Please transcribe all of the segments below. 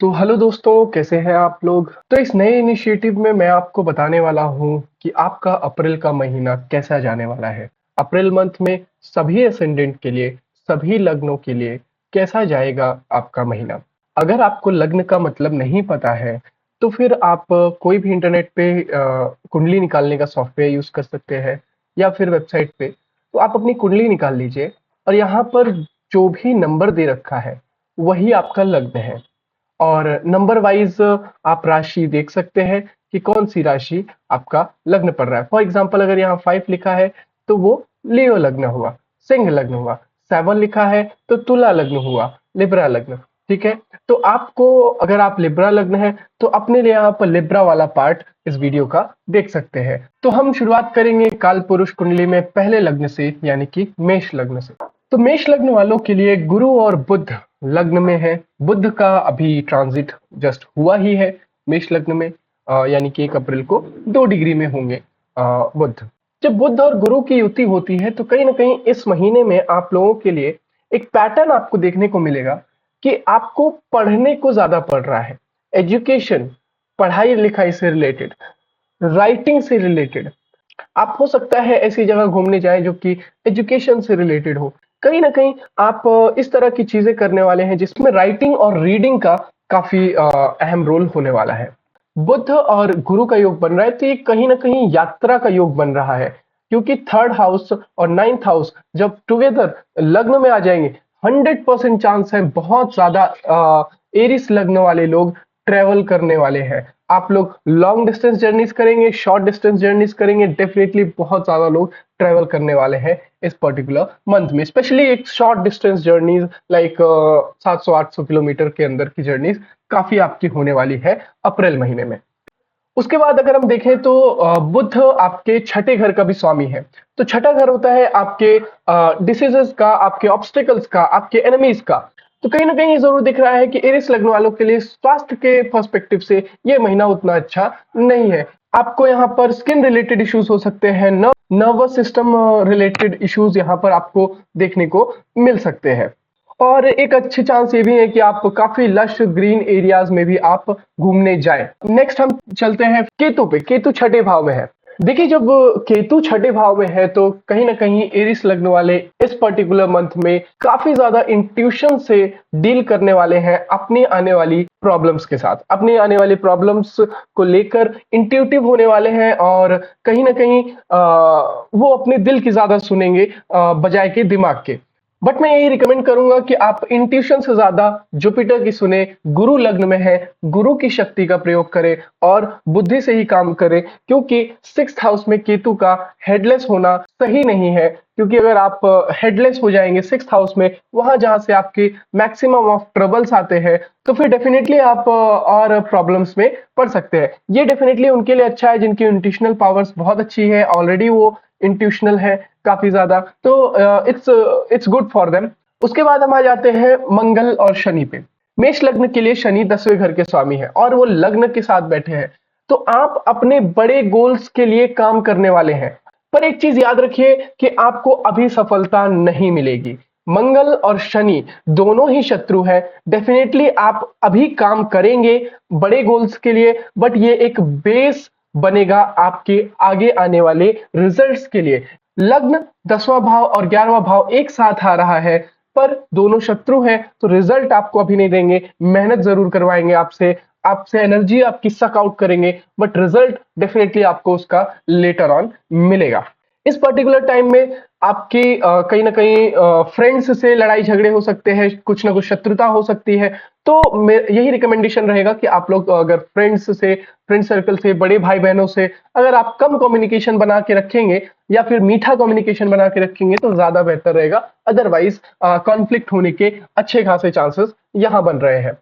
तो हेलो दोस्तों, कैसे हैं आप लोग। तो इस नए इनिशिएटिव में मैं आपको बताने वाला हूं कि आपका अप्रैल का महीना कैसा जाने वाला है। अप्रैल मंथ में सभी असेंडेंट के लिए, सभी लग्नों के लिए कैसा जाएगा आपका महीना। अगर आपको लग्न का मतलब नहीं पता है तो फिर आप कोई भी इंटरनेट पे कुंडली निकालने का सॉफ्टवेयर यूज कर सकते हैं या फिर वेबसाइट पे। तो आप अपनी कुंडली निकाल लीजिए और यहाँ पर जो भी नंबर दे रखा है वही आपका लग्न है। और नंबर वाइज आप राशि देख सकते हैं कि कौन सी राशि आपका लग्न पड़ रहा है। फॉर एग्जाम्पल अगर यहाँ 5 लिखा है तो वो लियो लग्न हुआ, सिंह लग्न हुआ। 7 लिखा है तो तुला लग्न हुआ, लिब्रा लग्न। ठीक है, तो आपको अगर आप लिब्रा लग्न है तो अपने लिए यहाँ पर लिब्रा वाला पार्ट इस वीडियो का देख सकते हैं। तो हम शुरुआत करेंगे काल पुरुष कुंडली में पहले लग्न से, यानी कि मेष लग्न से। तो मेष लग्न वालों के लिए गुरु और बुध लग्न में है। बुध का अभी ट्रांजिट जस्ट हुआ ही है मेष लग्न में, यानी कि 1 अप्रैल को 2 डिग्री में होंगे बुध। जब बुध और गुरु की युति होती है तो कहीं ना कहीं इस महीने में आप लोगों के लिए एक पैटर्न आपको देखने को मिलेगा कि आपको पढ़ने को ज्यादा पड़ रहा है। एजुकेशन, पढ़ाई लिखाई से रिलेटेड, राइटिंग से रिलेटेड। आप हो सकता है ऐसी जगह घूमने जाएं जो कि एजुकेशन से रिलेटेड हो। कहीं ना कहीं आप इस तरह की चीजें करने वाले हैं जिसमें राइटिंग और रीडिंग का काफी अहम रोल होने वाला है। बुध और गुरु का योग बन रहा है तो ये कहीं ना कहीं यात्रा का योग बन रहा है, क्योंकि 3rd हाउस और 9th हाउस जब टुगेदर लग्न में आ जाएंगे 100% चांस है बहुत ज्यादा एरिस लग्न वाले लोग ट्रेवल करने वाले हैं। आप लोग लॉन्ग डिस्टेंस जर्नीज करेंगे, शॉर्ट डिस्टेंस जर्नीज करेंगे, डेफिनेटली बहुत ज्यादा लोग ट्रेवल करने वाले हैं इस पर्टिकुलर मंथ में। स्पेशली एक short distance journeys like 700-800 kilometre के अंदर की जर्नीज काफी आपकी होने वाली है अप्रैल महीने में। उसके बाद अगर हम देखें तो बुध आपके छठे घर का भी स्वामी है। तो छठा घर होता है आपके डिसीजेस का, आपके ऑब्स्टिकल्स का, आपके एनिमीज का। तो कहीं ना कहीं ये जरूर दिख रहा है कि एरिस लग्न वालों के लिए स्वास्थ्य के पर्सपेक्टिव से ये महीना उतना अच्छा नहीं है। आपको यहाँ पर स्किन रिलेटेड इश्यूज हो सकते हैं, नर्वस सिस्टम रिलेटेड इश्यूज यहाँ पर आपको देखने को मिल सकते हैं। और एक अच्छी चांस ये भी है कि आप काफी लश ग्रीन एरियाज में भी आप घूमने जाएं। नेक्स्ट हम चलते हैं केतु पे। केतु छठे भाव में है। देखिए, जब केतु छठे भाव में है तो कहीं ना कहीं एरिस लग्न वाले इस पर्टिकुलर मंथ में काफी ज्यादा इंट्यूशन से डील करने वाले हैं अपनी आने वाली प्रॉब्लम्स के साथ। अपनी आने वाली प्रॉब्लम्स को लेकर इंट्यूटिव होने वाले हैं और कहीं ना कहीं वो अपने दिल की ज्यादा सुनेंगे बजाय के दिमाग के। बट मैं यही रिकमेंड करूंगा कि आप इंट्यूशन से ज्यादा जुपिटर की सुने। गुरु लग्न में है, गुरु की शक्ति का प्रयोग करें और बुद्धि से ही काम करें, क्योंकि 6th हाउस में केतु का हेडलेस होना सही नहीं है। क्योंकि अगर आप हेडलेस हो जाएंगे 6th हाउस में, वहां जहां से आपके मैक्सिमम ऑफ ट्रबल्स आते हैं, तो फिर डेफिनेटली आप और प्रॉब्लम्स में पड़ सकते हैं। ये डेफिनेटली उनके लिए अच्छा है जिनकी इंट्यूशनल पावर्स बहुत अच्छी है, ऑलरेडी वो इंट्यूशनल है काफी ज्यादा, तो इट्स गुड फॉर देम। उसके बाद हम आ जाते हैं मंगल और शनि पे। मेष लग्न के लिए शनि 10वें घर के स्वामी है और वो लग्न के साथ बैठे हैं। तो आप अपने बड़े गोल्स के लिए काम करने वाले हैं। पर एक चीज याद रखिए कि आपको अभी सफलता नहीं मिलेगी। मंगल और शनि दोनों ही शत्रु है। डेफिनेटली आप अभी काम करेंगे बड़े गोल्स के लिए, बट ये एक बेस बनेगा आपके आगे आने वाले रिजल्ट्स के लिए। लग्न 10वां भाव और 11वां भाव एक साथ आ रहा है, पर दोनों शत्रु हैं तो रिजल्ट आपको अभी नहीं देंगे। मेहनत जरूर करवाएंगे आपसे, आपसे एनर्जी आपकी सक आउट करेंगे, बट रिजल्ट डेफिनेटली आपको उसका लेटर ऑन मिलेगा। इस पर्टिकुलर टाइम में आपकी कहीं ना कहीं फ्रेंड्स से लड़ाई झगड़े हो सकते हैं, कुछ ना कुछ शत्रुता हो सकती है। तो यही रिकमेंडेशन रहेगा कि आप लोग अगर फ्रेंड सर्कल से, बड़े भाई बहनों से अगर आप कम कम्युनिकेशन बना के रखेंगे या फिर मीठा कम्युनिकेशन बना के रखेंगे तो ज्यादा बेहतर रहेगा। अदरवाइज कॉन्फ्लिक्ट होने के अच्छे खासे चांसेस यहाँ बन रहे हैं।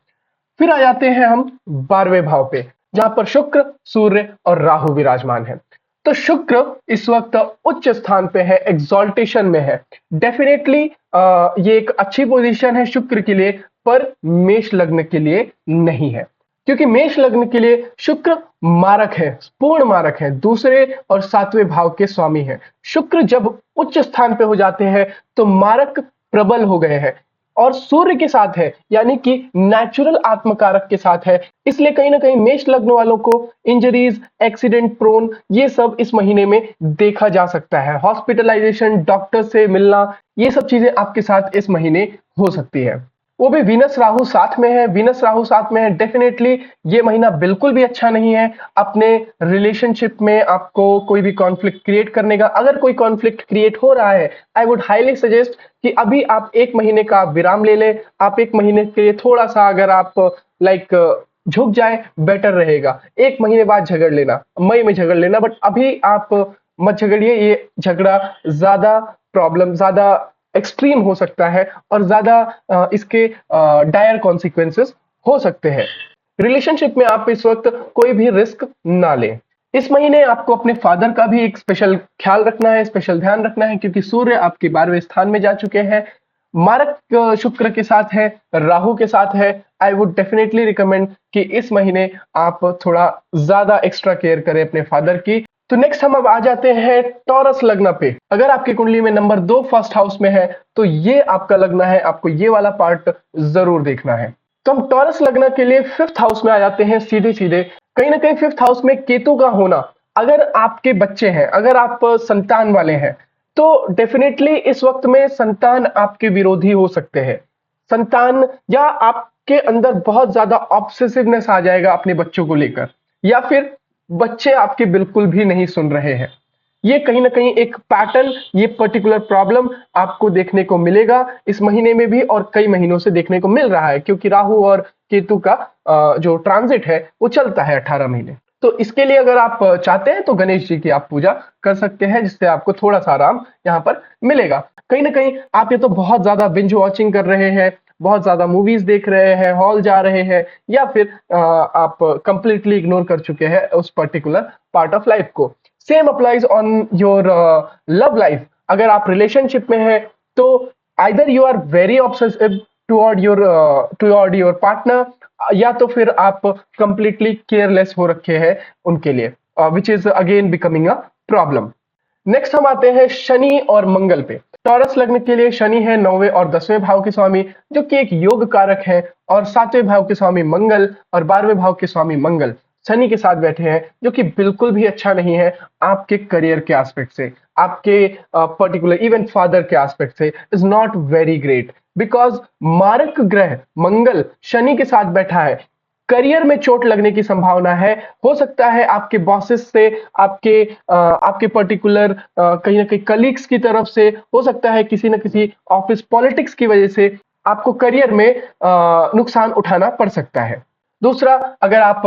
फिर आ जाते हैं हम 12वें भाव पे, जहां पर शुक्र, सूर्य और राहु विराजमान है। तो शुक्र इस वक्त उच्च स्थान पे है, एक्सॉल्टेशन में है। डेफिनेटली ये एक अच्छी पोजीशन है शुक्र के लिए, पर मेष लग्न के लिए नहीं है। क्योंकि मेष लग्न के लिए शुक्र मारक है, पूर्ण मारक है, दूसरे और 7वें भाव के स्वामी है। शुक्र जब उच्च स्थान पे हो जाते हैं तो मारक प्रबल हो गए हैं। और सूर्य के साथ है, यानी कि नेचुरल आत्मकारक के साथ है। इसलिए कहीं ना कहीं मेष लग्न वालों को इंजरीज, एक्सीडेंट प्रोन, ये सब इस महीने में देखा जा सकता है। हॉस्पिटलाइजेशन, डॉक्टर से मिलना, ये सब चीजें आपके साथ इस महीने हो सकती है। वो भी वीनस राहु साथ में है, वीनस राहु साथ में है, डेफिनेटली ये महीना बिल्कुल भी अच्छा नहीं है अपने रिलेशनशिप में आपको कोई भी कॉन्फ्लिक्ट क्रिएट करने का। अगर कोई कॉन्फ्लिक्ट क्रिएट हो रहा है, आई वुड हाईली सजेस्ट कि अभी आप 1 महीने का विराम ले लें। आप 1 महीने के लिए थोड़ा सा अगर आप लाइक झुक जाए, बेटर रहेगा। 1 महीने बाद झगड़ लेना, मई में झगड़ लेना, बट अभी आप मत झगड़िए। ये झगड़ा ज्यादा प्रॉब्लम, ज्यादा एक्सट्रीम हो सकता है और ज्यादा इसके डायर कॉन्सिक्वेंसेस हो सकते हैं। रिलेशनशिप में आप इस वक्त कोई भी रिस्क ना लें। इस महीने आपको अपने फादर का भी एक स्पेशल ख्याल रखना है, स्पेशल ध्यान रखना है, क्योंकि सूर्य आपके 12वें स्थान में जा चुके हैं। मारक शुक्र के साथ है, राहु के साथ है। आई वुड डेफिनेटली रिकमेंड कि इस महीने आप थोड़ा ज्यादा एक्स्ट्रा केयर करें अपने फादर की। तो नेक्स्ट हम अब आ जाते हैं टॉरस लग्न पे। अगर आपकी कुंडली में नंबर 2 फर्स्ट हाउस में है तो ये आपका लग्न है, आपको ये वाला पार्ट जरूर देखना है। तो हम टॉरस लग्न के लिए 5th हाउस में आ जाते हैं सीधे सीधे। कहीं ना कहीं 5th हाउस में केतु का होना, अगर आपके बच्चे हैं, अगर आप संतान वाले हैं, तो डेफिनेटली इस वक्त में संतान आपके विरोधी हो सकते हैं। संतान या आपके अंदर बहुत ज्यादा ऑब्सेसिवनेस आ जाएगा अपने बच्चों को लेकर, या फिर बच्चे आपके बिल्कुल भी नहीं सुन रहे हैं। ये कहीं ना कहीं एक पैटर्न, ये पर्टिकुलर प्रॉब्लम आपको देखने को मिलेगा इस महीने में भी, और कई महीनों से देखने को मिल रहा है, क्योंकि राहु और केतु का जो ट्रांजिट है वो चलता है 18 महीने। तो इसके लिए अगर आप चाहते हैं तो गणेश जी की आप पूजा कर सकते हैं, जिससे आपको थोड़ा सा आराम यहाँ पर मिलेगा। कहीं ना कहीं आप ये तो बहुत ज्यादा बिंज वॉचिंग कर रहे हैं, बहुत ज्यादा मूवीज देख रहे हैं, हॉल जा रहे हैं, या फिर आप कंप्लीटली इग्नोर कर चुके हैं उस पर्टिकुलर पार्ट ऑफ लाइफ को। Same applies on your love life. अगर आप रिलेशनशिप में हैं तो either you are very obsessive toward your partner, या तो फिर आप कंप्लीटली केयरलेस हो रखे हैं उनके लिए, which is again becoming a problem. Next हम आते हैं शनि और मंगल पे। टॉरस लग्न के लिए शनि है 9वें और 10वें भाव के स्वामी, जो कि एक योग कारक है, और 7वें भाव के स्वामी मंगल और 12वें भाव के स्वामी मंगल शनि के साथ बैठे हैं, जो कि बिल्कुल भी अच्छा नहीं है आपके करियर के एस्पेक्ट से, आपके पर्टिकुलर इवन फादर के एस्पेक्ट से is not very great. Because मारक ग्रह मंगल शनि के साथ बैठा है, करियर में चोट लगने की संभावना है। हो सकता है आपके बॉसेस से, आपके पर्टिकुलर कहीं ना कहीं कलीग्स की तरफ से, हो सकता है किसी न किसी ऑफिस पॉलिटिक्स की वजह से आपको करियर में नुकसान उठाना पड़ सकता है। दूसरा, अगर आप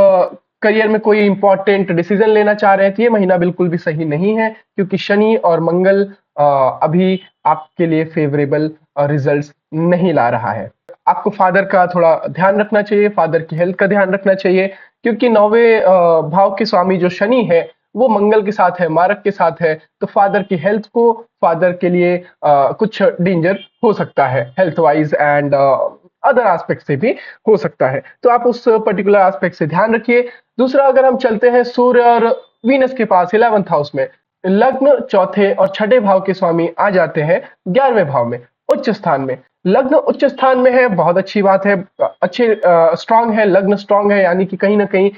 करियर में कोई इंपॉर्टेंट डिसीजन लेना चाह रहे हैं तो ये महीना बिल्कुल भी सही नहीं है, क्योंकि शनि और मंगल अभी आपके लिए फेवरेबल रिजल्ट्स नहीं ला रहा है। आपको फादर का थोड़ा ध्यान रखना चाहिए, फादर की हेल्थ का ध्यान रखना चाहिए, क्योंकि 9वें भाव के स्वामी जो शनि है वो मंगल के साथ है, मारक के साथ है। तो फादर की हेल्थ को, फादर के लिए कुछ डेंजर हो सकता है health wise, and other aspect से भी हो सकता है। तो आप उस पर्टिकुलर एस्पेक्ट से ध्यान रखिए। दूसरा, अगर हम चलते हैं सूर्य और वीनस के पास 11th हाउस में, लग्न चौथे और छठे भाव के स्वामी आ जाते हैं 11वें भाव में, उच्च स्थान में। लग्न उच्च स्थान में है, बहुत अच्छी बात है, अच्छे स्ट्रांग है, लग्न स्ट्रांग है, यानी कि कहीं ना कहीं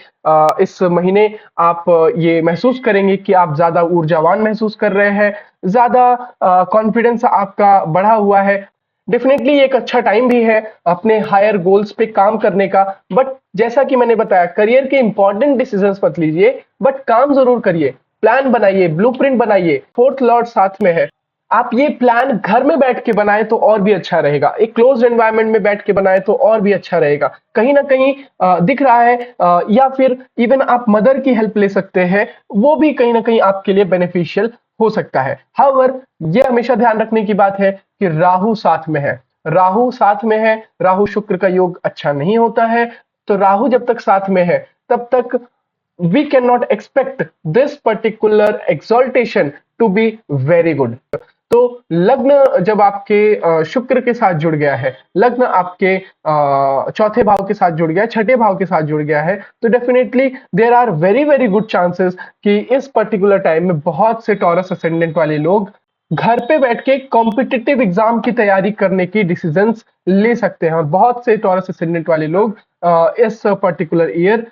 इस महीने आप ये महसूस करेंगे कि आप ज्यादा ऊर्जावान महसूस कर रहे हैं, ज्यादा कॉन्फिडेंस आपका बढ़ा हुआ है। डेफिनेटली एक अच्छा टाइम भी है अपने हायर गोल्स पे काम करने का। बट जैसा कि मैंने बताया, करियर के इंपॉर्टेंट डिसीजंस मत लीजिए, बट काम जरूर करिए, प्लान बनाइए, ब्लूप्रिंट बनाइए। 4th लॉर्ड साथ में है, आप ये प्लान घर में बैठ के बनाए तो और भी अच्छा रहेगा, एक क्लोज एनवायरनमेंट में बैठ के बनाए तो और भी अच्छा रहेगा। कहीं ना कहीं दिख रहा है, या फिर इवन आप मदर की हेल्प ले सकते हैं, वो भी कहीं ना कहीं आपके लिए बेनिफिशियल हो सकता है। हाउएवर, ये हमेशा ध्यान रखने की बात है कि राहु साथ में है, राहु साथ में है, राहु शुक्र का योग अच्छा नहीं होता है। तो राहु जब तक साथ में है तब तक we cannot expect this particular exaltation to be very good। तो लग्न जब आपके शुक्र के साथ जुड़ गया है, लग्न आपके चौथे भाव के साथ जुड़ गया है, छठे भाव के साथ जुड़ गया है, तो definitely there are very very good chances कि इस पर्टिकुलर टाइम में बहुत से टॉरस असेंडेंट वाले लोग घर पे बैठ के कॉम्पिटिटिव एग्जाम की तैयारी करने की डिसीजंस ले सकते हैं। और बहुत से टॉरस असेंडेंट वाले लोग इस पर्टिकुलर ईयर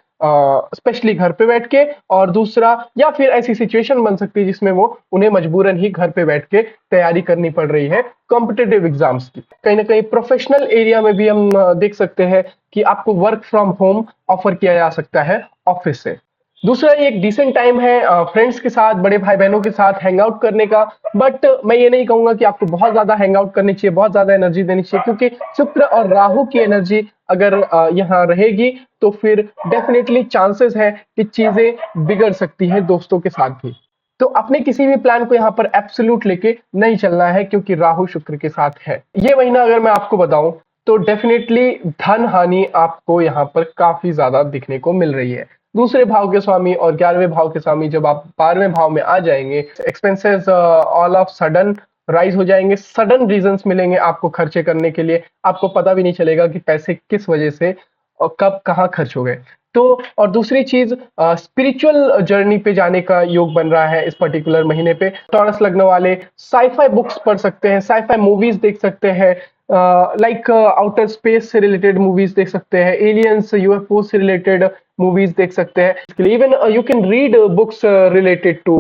स्पेशली घर पे बैठ के, और दूसरा या फिर ऐसी सिचुएशन बन सकती है जिसमें वो उन्हें मजबूरन ही घर पे बैठ के तैयारी करनी पड़ रही है कॉम्पिटिटिव एग्जाम्स की। कहीं ना कहीं प्रोफेशनल एरिया में भी हम देख सकते हैं कि आपको वर्क फ्रॉम होम ऑफर किया जा सकता है ऑफिस से। दूसरा, ये एक डिसेंट टाइम है फ्रेंड्स के साथ, बड़े भाई बहनों के साथ हैंग आउट करने का। बट मैं ये नहीं कहूंगा कि आपको बहुत ज्यादा हैंग आउट करनी चाहिए, बहुत ज्यादा एनर्जी देनी चाहिए, क्योंकि शुक्र और राहु की एनर्जी अगर यहाँ रहेगी तो फिर डेफिनेटली चांसेस है कि चीजें बिगड़ सकती हैं दोस्तों के साथ भी। तो अपने किसी भी प्लान को यहाँ पर एब्सोल्यूट लेके नहीं चलना है, क्योंकि राहु शुक्र के साथ है। ये महीना अगर मैं आपको बताऊं तो डेफिनेटली धन हानि आपको यहाँ पर काफी ज्यादा दिखने को मिल रही है। दूसरे भाव के स्वामी और 11वें भाव के स्वामी जब आप 12वें भाव में आ जाएंगे, expenses all of sudden rise हो जाएंगे, सडन रीजंस मिलेंगे आपको खर्चे करने के लिए, आपको पता भी नहीं चलेगा कि पैसे किस वजह से और कब कहाँ खर्च हो गए। तो और दूसरी चीज, स्पिरिचुअल जर्नी पे जाने का योग बन रहा है इस पर्टिकुलर महीने पे। टॉरस लग्न वाले साईफाई बुक्स पढ़ सकते हैं, साईफाई मूवीज देख सकते हैं, लाइक आउटर स्पेस से रिलेटेड मूवीज देख सकते हैं, एलियंस यूएफओ से रिलेटेड मूवीज देख सकते हैं। Even you can read books related to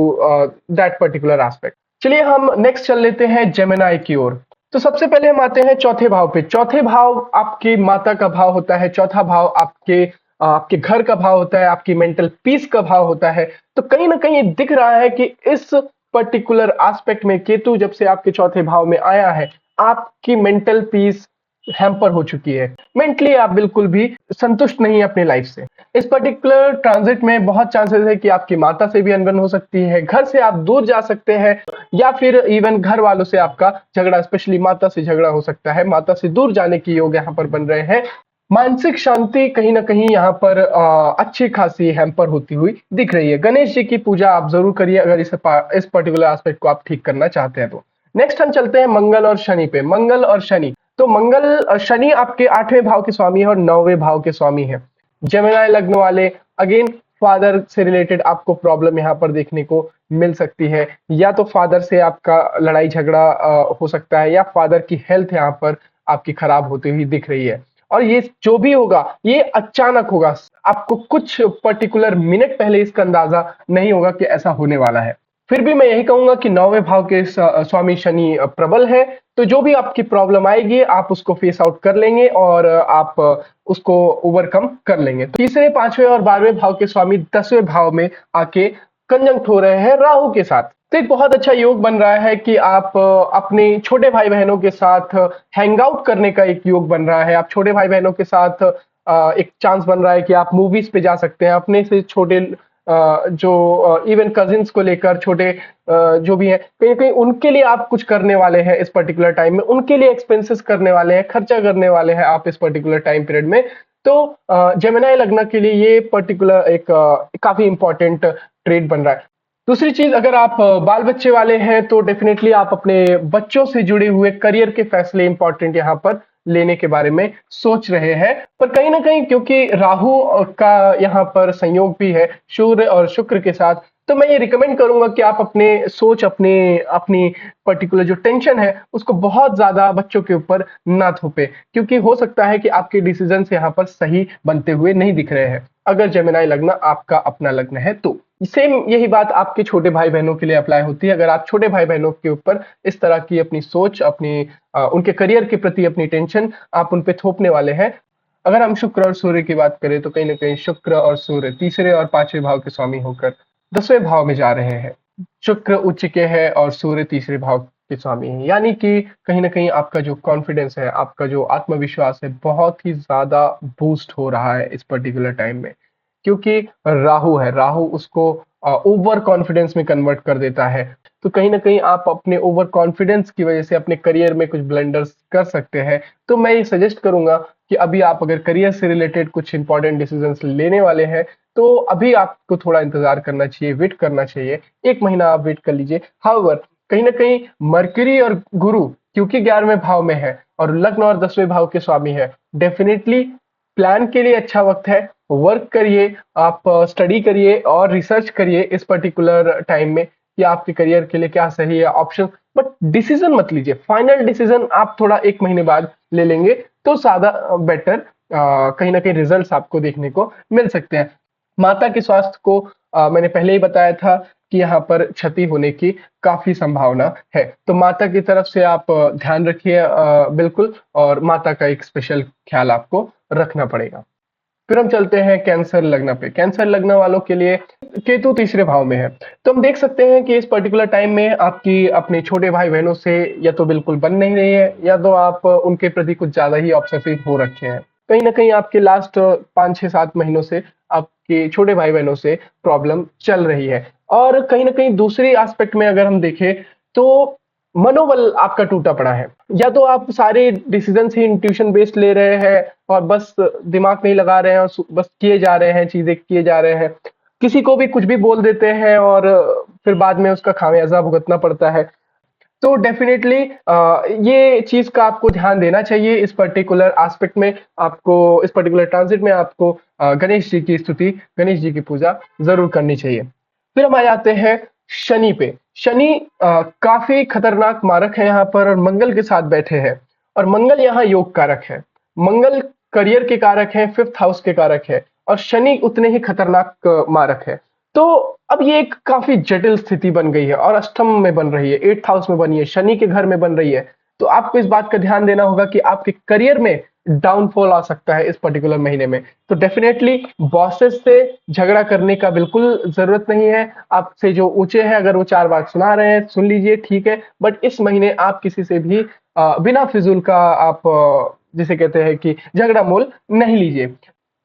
that particular aspect. चलिए हम नेक्स्ट चल लेते हैं जेमिनाई की ओर। तो सबसे पहले हम आते हैं चौथे भाव पे। चौथे भाव आपकी माता का भाव होता है, चौथा भाव आपके घर का भाव होता है, आपकी मेंटल पीस का भाव होता है। तो कहीं ना कहीं ये दिख रहा है कि इस पर्टिकुलर एस्पेक्ट में केतु जब से आपके चौथे भाव में आया है, आपकी मेंटल पीस हैम्पर हो चुकी है। मेंटली आप बिल्कुल भी संतुष्ट नहीं है अपनी लाइफ से। इस पर्टिकुलर ट्रांजिट में बहुत चांसेस है कि आपकी माता से भी अनबन हो सकती है, घर से आप दूर जा सकते हैं, या फिर इवन घर वालों से आपका झगड़ा, स्पेशली माता से झगड़ा हो सकता है। माता से दूर जाने की योग यहाँ पर बन रहे हैं। मानसिक शांति कहीं ना कहीं यहाँ पर अच्छी खासी हैम्पर होती हुई दिख रही है। गणेश जी की पूजा आप जरूर करिए अगर इस पर्टिकुलर एस्पेक्ट को आप ठीक करना चाहते हैं तो। नेक्स्ट हम चलते हैं मंगल और शनि पे। मंगल और शनि, तो मंगल शनि आपके 8वें भाव के स्वामी है और 9वें भाव के स्वामी है। जेमिनी लग्न वाले, अगेन फादर से रिलेटेड आपको प्रॉब्लम यहाँ पर देखने को मिल सकती है। या तो फादर से आपका लड़ाई झगड़ा हो सकता है, या फादर की हेल्थ यहाँ पर आपकी खराब होती हुई दिख रही है। और ये जो भी होगा ये अचानक होगा, आपको कुछ पर्टिकुलर मिनट पहले इसका अंदाजा नहीं होगा कि ऐसा होने वाला है। फिर भी मैं यही कहूंगा कि 9वें भाव के स्वामी शनि प्रबल है, तो जो भी आपकी प्रॉब्लम आएगी आप उसको फेस आउट कर लेंगे और आप उसको ओवरकम कर लेंगे। तो तीसरे, 5वें और 12वें भाव के स्वामी 10वें भाव में आके कंजंक्ट हो रहे हैं राहु के साथ। तो एक बहुत अच्छा योग बन रहा है कि आप अपने छोटे भाई बहनों के साथ हैंग आउट करने का एक योग बन रहा है। आप छोटे भाई बहनों के साथ एक चांस बन रहा है कि आप मूवीज पे जा सकते हैं। अपने से छोटे जो इवन कजिन्स को लेकर छोटे जो भी है, कहीं ना कहीं उनके लिए आप कुछ करने वाले हैं इस पर्टिकुलर टाइम में, उनके लिए एक्सपेंसेस करने वाले हैं, खर्चा करने वाले हैं आप इस पर्टिकुलर टाइम पीरियड में। तो जेमिनी लग्न के लिए ये पर्टिकुलर एक काफी इंपॉर्टेंट ट्रेड बन रहा है। दूसरी चीज, अगर आप बाल बच्चे वाले हैं तो डेफिनेटली आप अपने बच्चों से जुड़े हुए करियर के फैसले इंपॉर्टेंट यहाँ पर लेने के बारे में सोच रहे हैं। पर कहीं ना कहीं क्योंकि राहु का यहाँ पर संयोग भी है सूर्य और शुक्र के साथ, तो मैं ये रिकमेंड करूंगा कि आप अपने सोच, अपने अपनी पर्टिकुलर जो टेंशन है उसको बहुत ज्यादा बच्चों के ऊपर ना थोपे, क्योंकि हो सकता है कि आपके डिसीजन यहाँ पर सही बनते हुए नहीं दिख रहे हैं अगर जेमिनी लग्न आपका अपना लग्न है तो। सेम यही बात आपके छोटे भाई बहनों के लिए अप्लाई होती है। अगर आप छोटे भाई बहनों के ऊपर इस तरह की अपनी सोच, उनके करियर के प्रति अपनी टेंशन आप उन पे थोपने वाले हैं। अगर हम शुक्र और सूर्य की बात करें तो कहीं ना कहीं शुक्र और सूर्य तीसरे और 5वें भाव के स्वामी होकर 10वें भाव में जा रहे हैं। शुक्र उच्च के है और सूर्य तीसरे भाव के स्वामी है, यानी कि कहीं ना कहीं आपका जो कॉन्फिडेंस है, आपका जो आत्मविश्वास है, बहुत ही ज्यादा बूस्ट हो रहा है इस पर्टिकुलर टाइम में। क्योंकि राहु है, राहु उसको ओवर कॉन्फिडेंस में कन्वर्ट कर देता है। तो कहीं ना कहीं आप अपने ओवर कॉन्फिडेंस की वजह से अपने करियर में कुछ ब्लंडर्स कर सकते हैं। तो मैं ये सजेस्ट करूंगा कि अभी आप अगर करियर से रिलेटेड कुछ इंपॉर्टेंट डिसीजंस लेने वाले हैं तो अभी आपको थोड़ा इंतजार करना चाहिए, वेट करना चाहिए। 1 महीना आप वेट कर लीजिए। हाउएवर कहीं ना कहीं मरकरी और गुरु क्योंकि 11वें भाव में है और लग्न और 10वें भाव के स्वामी है, डेफिनेटली प्लान के लिए अच्छा वक्त है। वर्क करिए, आप स्टडी करिए और रिसर्च करिए इस पर्टिकुलर टाइम में। कि आपके करियर के लिए क्या सही है ऑप्शन, बट डिसीजन मत लीजिए। फाइनल डिसीजन आप थोड़ा 1 महीने बाद ले लेंगे तो ज्यादा बेटर कहीं ना कहीं रिजल्ट्स आपको देखने को मिल सकते हैं। माता के स्वास्थ्य को मैंने पहले ही बताया था कि यहाँ पर क्षति होने की काफी संभावना है, तो माता की तरफ से आप ध्यान रखिए बिल्कुल, और माता का एक स्पेशल ख्याल आपको रखना पड़ेगा। फिर हम चलते हैं कैंसर लग्न पे। कैंसर लग्न वालों के लिए केतु तीसरे भाव में है, तो हम देख सकते हैं कि इस पर्टिकुलर टाइम में आपकी अपने छोटे भाई बहनों से या तो बिल्कुल बन नहीं रही है, या तो आप उनके प्रति कुछ ज्यादा ही ऑब्सेसिव हो रखे हैं। कहीं ना कहीं आपके लास्ट 5 6 7 महीनों से आपके छोटे भाई बहनों से प्रॉब्लम चल रही है। और कहीं ना कहीं दूसरी एस्पेक्ट में अगर हम देखें तो मनोबल आपका टूटा पड़ा है, या तो आप सारे डिसीजन ही इंट्यूशन बेस्ड ले रहे हैं और बस दिमाग नहीं लगा रहे हैं और बस किए जा रहे हैं, चीजें किए जा रहे हैं, किसी को भी कुछ भी बोल देते हैं और फिर बाद में उसका खामियाजा भुगतना पड़ता है। तो डेफिनेटली ये चीज का आपको ध्यान देना चाहिए। इस पर्टिकुलर एस्पेक्ट में आपको, इस पर्टिकुलर ट्रांजिट में आपको गणेश जी की स्तुति, गणेश जी की पूजा जरूर करनी चाहिए। फिर हम आ जाते हैं शनि पे। शनि काफी खतरनाक मारक है यहाँ पर, और मंगल के साथ बैठे हैं, और मंगल यहाँ योग कारक है। मंगल करियर के कारक है, 5th हाउस के कारक है, और शनि उतने ही खतरनाक मारक है। तो अब ये एक काफी जटिल स्थिति बन गई है, और अष्टम में बन रही है, 8th हाउस में बनी है, शनि के घर में बन रही है। तो आपको इस बात का ध्यान देना होगा कि आपके करियर में डाउनफॉल आ सकता है इस पर्टिकुलर महीने में। तो डेफिनेटली बॉसेस से झगड़ा करने का बिल्कुल जरूरत नहीं है। आपसे जो ऊंचे हैं अगर वो 4 बात सुना रहे हैं सुन लीजिए, ठीक है, बट इस महीने आप किसी से भी बिना फिजूल का आप जिसे कहते हैं कि झगड़ा मोल नहीं लीजिए।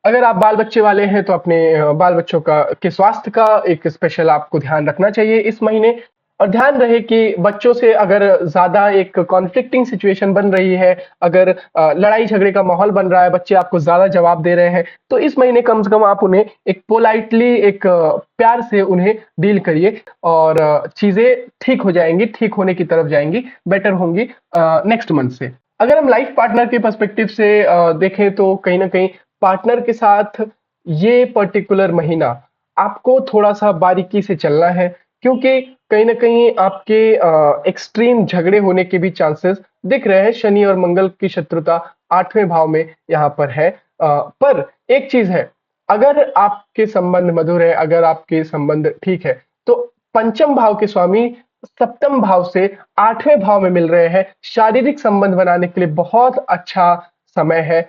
अगर आप बाल बच्चे वाले हैं तो अपने बाल बच्चों का के स्वास्थ्य का एक स्पेशल आपको ध्यान रखना चाहिए इस महीने। और ध्यान रहे कि बच्चों से अगर ज्यादा एक कॉन्फ्लिक्टिंग सिचुएशन बन रही है, अगर लड़ाई झगड़े का माहौल बन रहा है, बच्चे आपको ज्यादा जवाब दे रहे हैं, तो इस महीने कम से कम आप उन्हें एक पोलाइटली, एक प्यार से उन्हें डील करिए, और चीजें ठीक हो जाएंगी, ठीक होने की तरफ जाएंगी, बेटर होंगी नेक्स्ट मंथ से। अगर हम लाइफ पार्टनर के पर्सपेक्टिव से देखें तो कहीं ना कहीं पार्टनर के साथ ये पर्टिकुलर महीना आपको थोड़ा सा बारीकी से चलना है, क्योंकि कहीं ना कहीं आपके एक्सट्रीम झगड़े होने के भी चांसेस दिख रहे हैं। शनि और मंगल की शत्रुता 8वें भाव में यहाँ पर है। पर एक चीज है, अगर आपके संबंध मधुर है, अगर आपके संबंध ठीक है, तो पंचम भाव के स्वामी सप्तम भाव से 8वें भाव में मिल रहे हैं। शारीरिक संबंध बनाने के लिए बहुत अच्छा समय है।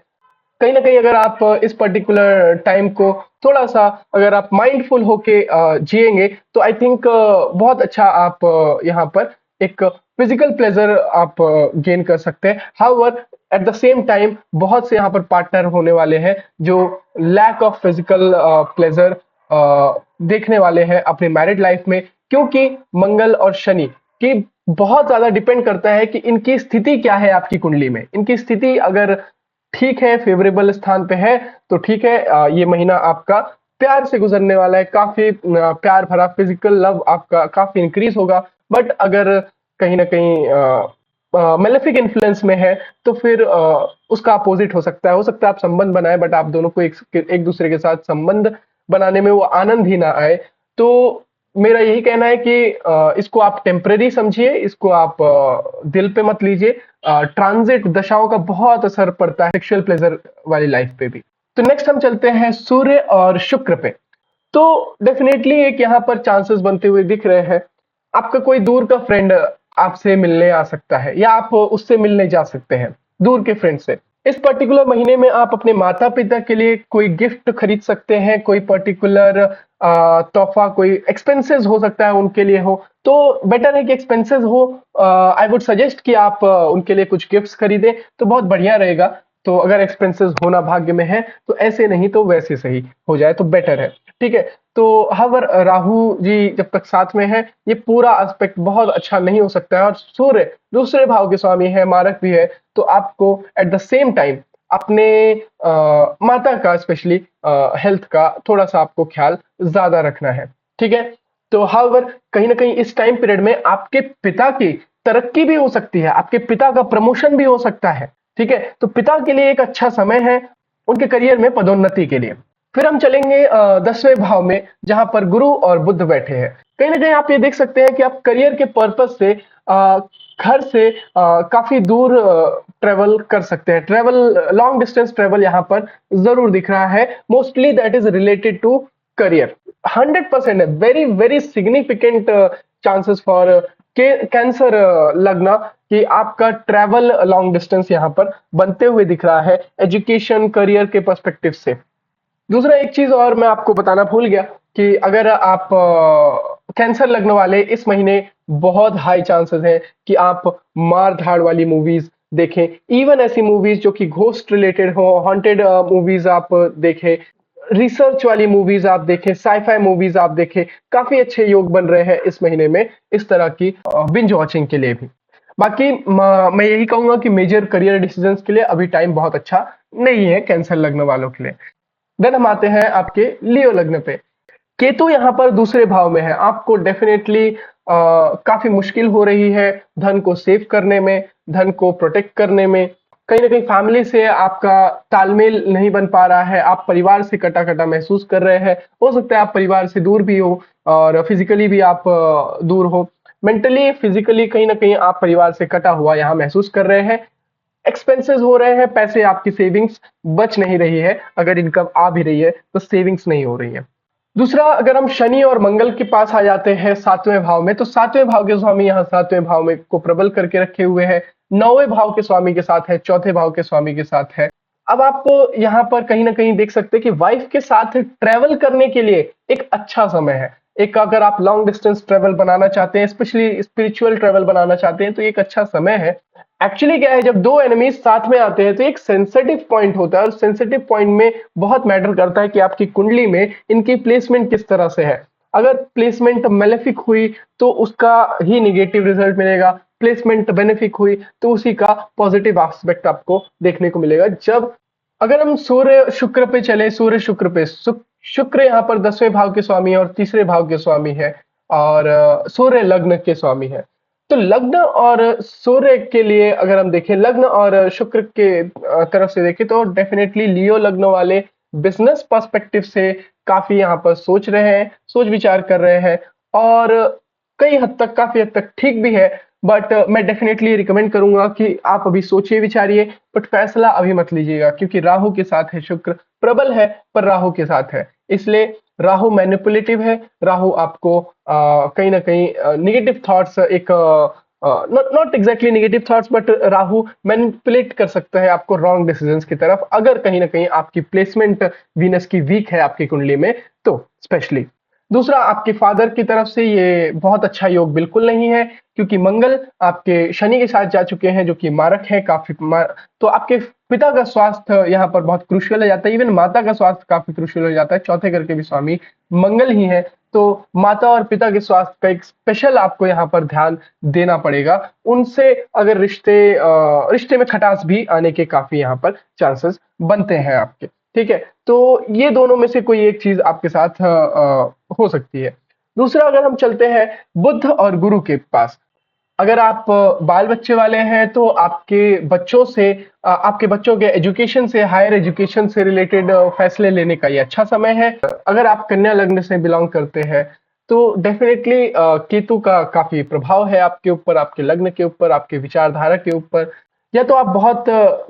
कहीं ना कहीं अगर आप इस पर्टिकुलर टाइम को थोड़ा सा अगर आप माइंडफुल होके जिएंगे तो आई थिंक बहुत अच्छा आप यहाँ पर एक फिजिकल प्लेजर आप गेन कर सकते हैं। However at the same time बहुत से यहाँ पर पार्टनर होने वाले हैं जो लैक ऑफ फिजिकल प्लेजर देखने वाले हैं अपने मैरिड लाइफ में, क्योंकि मंगल और शनि की बहुत ज्यादा डिपेंड करता है कि इनकी स्थिति क्या है आपकी कुंडली में। इनकी स्थिति अगर ठीक है, फेवरेबल स्थान पे है, तो ठीक है, ये महीना आपका प्यार से गुजरने वाला है, काफी प्यार भरा फिजिकल लव आपका काफी इंक्रीज होगा। बट अगर कहीं ना कहीं मेलेफिक इन्फ्लुएंस में है तो फिर उसका अपोजिट हो सकता है आप संबंध बनाए बट आप दोनों को एक दूसरे के साथ संबंध बनाने में वो आनंद ही ना आए। तो मेरा यही कहना है कि इसको आप टेम्परेरी समझिए, इसको आप दिल पे मत लीजिए। ट्रांजिट दशाओं का बहुत असर पड़ता है सेक्सुअल प्लेजर वाली लाइफ पे भी। तो नेक्स्ट हम चलते हैं सूर्य और शुक्र पे। तो डेफिनेटली एक यहाँ पर चांसेस बनते हुए दिख रहे हैं। आपका कोई दूर का फ्रेंड आपसे मिलने आ सकता है, या आप उससे मिलने जा सकते हैं दूर के फ्रेंड से। इस पर्टिकुलर महीने में आप अपने माता पिता के लिए कोई गिफ्ट खरीद सकते हैं, कोई पर्टिकुलर तोहफा, कोई एक्सपेंसेस हो सकता है उनके लिए हो, तो बेटर है कि एक्सपेंसेस हो। आई वुड सजेस्ट कि आप उनके लिए कुछ गिफ्ट्स खरीदें तो बहुत बढ़िया रहेगा। तो अगर एक्सपेंसेस होना भाग्य में है तो ऐसे नहीं तो वैसे सही हो जाए तो बेटर है, ठीक है। तो हवर राहु जी जब तक साथ में है ये पूरा एस्पेक्ट बहुत अच्छा नहीं हो सकता है, और सूर्य दूसरे भाव के स्वामी है, मारक भी है, तो आपको एट द सेम टाइम अपने माता का स्पेशली हेल्थ का थोड़ा सा आपको ख्याल ज्यादा रखना है, ठीक है। तो हाउएवर कहीं ना कहीं इस टाइम पीरियड में आपके पिता की तरक्की भी हो सकती है, आपके पिता का प्रमोशन भी हो सकता है, ठीक है। तो पिता के लिए एक अच्छा समय है उनके करियर में पदोन्नति के लिए। फिर हम चलेंगे 10वें भाव में, जहां पर गुरु और बुध बैठे हैं। कहीं ना कहीं आप ये देख सकते हैं कि आप करियर के पर्पस से घर से काफी दूर ट्रेवल कर सकते हैं। ट्रेवल, लॉन्ग डिस्टेंस ट्रेवल यहाँ पर जरूर दिख रहा है। Mostly that is related to career. 100% है, very very significant chances for cancer लगना कि आपका ट्रैवल लॉन्ग डिस्टेंस यहाँ पर बनते हुए दिख रहा है एजुकेशन करियर के पर्सपेक्टिव से। दूसरा एक चीज और मैं आपको बताना भूल गया कि अगर आप कैंसर लगने वाले, इस महीने बहुत हाई चांसेस हैं कि आप मार धाड़ वाली मूवीज देखें। इवन ऐसी मूवीज जो कि घोस्ट रिलेटेड हो, हॉन्टेड मूवीज आप देखें, रिसर्च वाली मूवीज आप देखें, साईफाई मूवीज आप देखें। काफी अच्छे योग बन रहे हैं इस महीने में इस तरह की बिंज वॉचिंग के लिए भी। बाकी मैं यही कहूंगा कि मेजर करियर डिसीजंस के लिए अभी टाइम बहुत अच्छा नहीं है कैंसर लगने वालों के लिए। देन हम आते हैं आपके लियो लग्न पे। केतु यहाँ पर दूसरे भाव में है। आपको डेफिनेटली काफी मुश्किल हो रही है धन को सेव करने में, धन को प्रोटेक्ट करने में। कहीं ना कहीं फैमिली से आपका तालमेल नहीं बन पा रहा है, आप परिवार से कटा कटा महसूस कर रहे हैं। हो सकता है आप परिवार से दूर भी हो और फिजिकली भी आप दूर हो। मेंटली फिजिकली कहीं ना कहीं आप परिवार से कटा हुआ यहाँ महसूस कर रहे हैं। एक्सपेंसेस हो रहे हैं, पैसे, आपकी सेविंग्स बच नहीं रही है। अगर इनकम आ भी रही है तो सेविंग्स नहीं हो रही है। दूसरा, अगर हम शनि और मंगल के पास आ जाते हैं 7वें भाव में, तो 7वें भाव के स्वामी यहाँ 7वें भाव में को प्रबल करके रखे हुए हैं। 9वें भाव के स्वामी के साथ है, चौथे भाव के स्वामी के साथ है। अब आप यहाँ पर कहीं ना कहीं देख सकते हैं कि वाइफ के साथ ट्रेवल करने के लिए एक अच्छा समय है। एक, अगर आप लॉन्ग डिस्टेंस ट्रेवल बनाना चाहते हैं, स्पेशली स्पिरिचुअल ट्रेवल बनाना चाहते हैं, तो एक अच्छा समय है। एक्चुअली क्या है, जब दो एनिमीज साथ में आते हैं तो एक सेंसिटिव पॉइंट होता है, और सेंसिटिव पॉइंट में बहुत मैटर करता है कि आपकी कुंडली में इनकी प्लेसमेंट किस तरह से है। अगर प्लेसमेंट मेलेफिक हुई तो उसका ही निगेटिव रिजल्ट मिलेगा, प्लेसमेंट बेनिफिक हुई तो उसी का पॉजिटिव एस्पेक्ट आपको देखने को मिलेगा। जब अगर हम सूर्य शुक्र पे चले, सूर्य शुक्र पे, शुक्र यहाँ पर 10वें भाव के स्वामी है और तीसरे भाव के स्वामी है, और सूर्य लग्न के स्वामी है। तो लग्न और सूर्य के लिए अगर हम देखें, लग्न और शुक्र के तरफ से देखें, तो डेफिनेटली लियो लग्न वाले बिजनेस पर्सपेक्टिव से काफी यहाँ पर सोच रहे हैं, सोच विचार कर रहे हैं, और कई हद तक, काफी हद तक ठीक भी है। बट मैं डेफिनेटली रिकमेंड करूंगा कि आप अभी सोचिए विचारिए, बट फैसला अभी मत लीजिएगा, क्योंकि राहु के साथ है शुक्र, प्रबल है पर राहु के साथ है। इसलिए राहु मैनिपुलेटिव है। राहु आपको कहीं ना कहीं निगेटिव थॉट्स, एक not exactly negative thoughts, but Rahu manipulate कर सकता है आपको रॉन्ग डिसीजंस की तरफ, अगर कहीं ना कहीं आपकी प्लेसमेंट वीनस की वीक है आपकी कुंडली में तो स्पेशली। दूसरा, आपके फादर की तरफ से ये बहुत अच्छा योग बिल्कुल नहीं है, क्योंकि मंगल आपके शनि के साथ जा चुके हैं, जो कि मारक है काफी तो आपके पिता का स्वास्थ्य यहाँ पर बहुत क्रूशियल हो जाता है। इवन माता का स्वास्थ्य काफी क्रूशियल हो जाता है। चौथे घर के भी स्वामी मंगल ही है, तो माता और पिता के स्वास्थ्य का एक स्पेशल आपको यहाँ पर ध्यान देना पड़ेगा। उनसे अगर रिश्ते में खटास भी आने के काफी यहाँ पर चांसेस बनते हैं आपके। ठीक है, तो ये दोनों में से कोई एक चीज आपके साथ हो सकती है। दूसरा, अगर हम चलते हैं बुध और गुरु के पास, अगर आप बाल बच्चे वाले हैं तो आपके बच्चों से, आपके बच्चों के एजुकेशन से, हायर एजुकेशन से रिलेटेड फैसले लेने का ये अच्छा समय है। अगर आप कन्या लग्न से बिलोंग करते हैं तो डेफिनेटली केतु का काफी प्रभाव है आपके ऊपर, आपके लग्न के ऊपर, आपके विचारधारा के ऊपर। या तो आप बहुत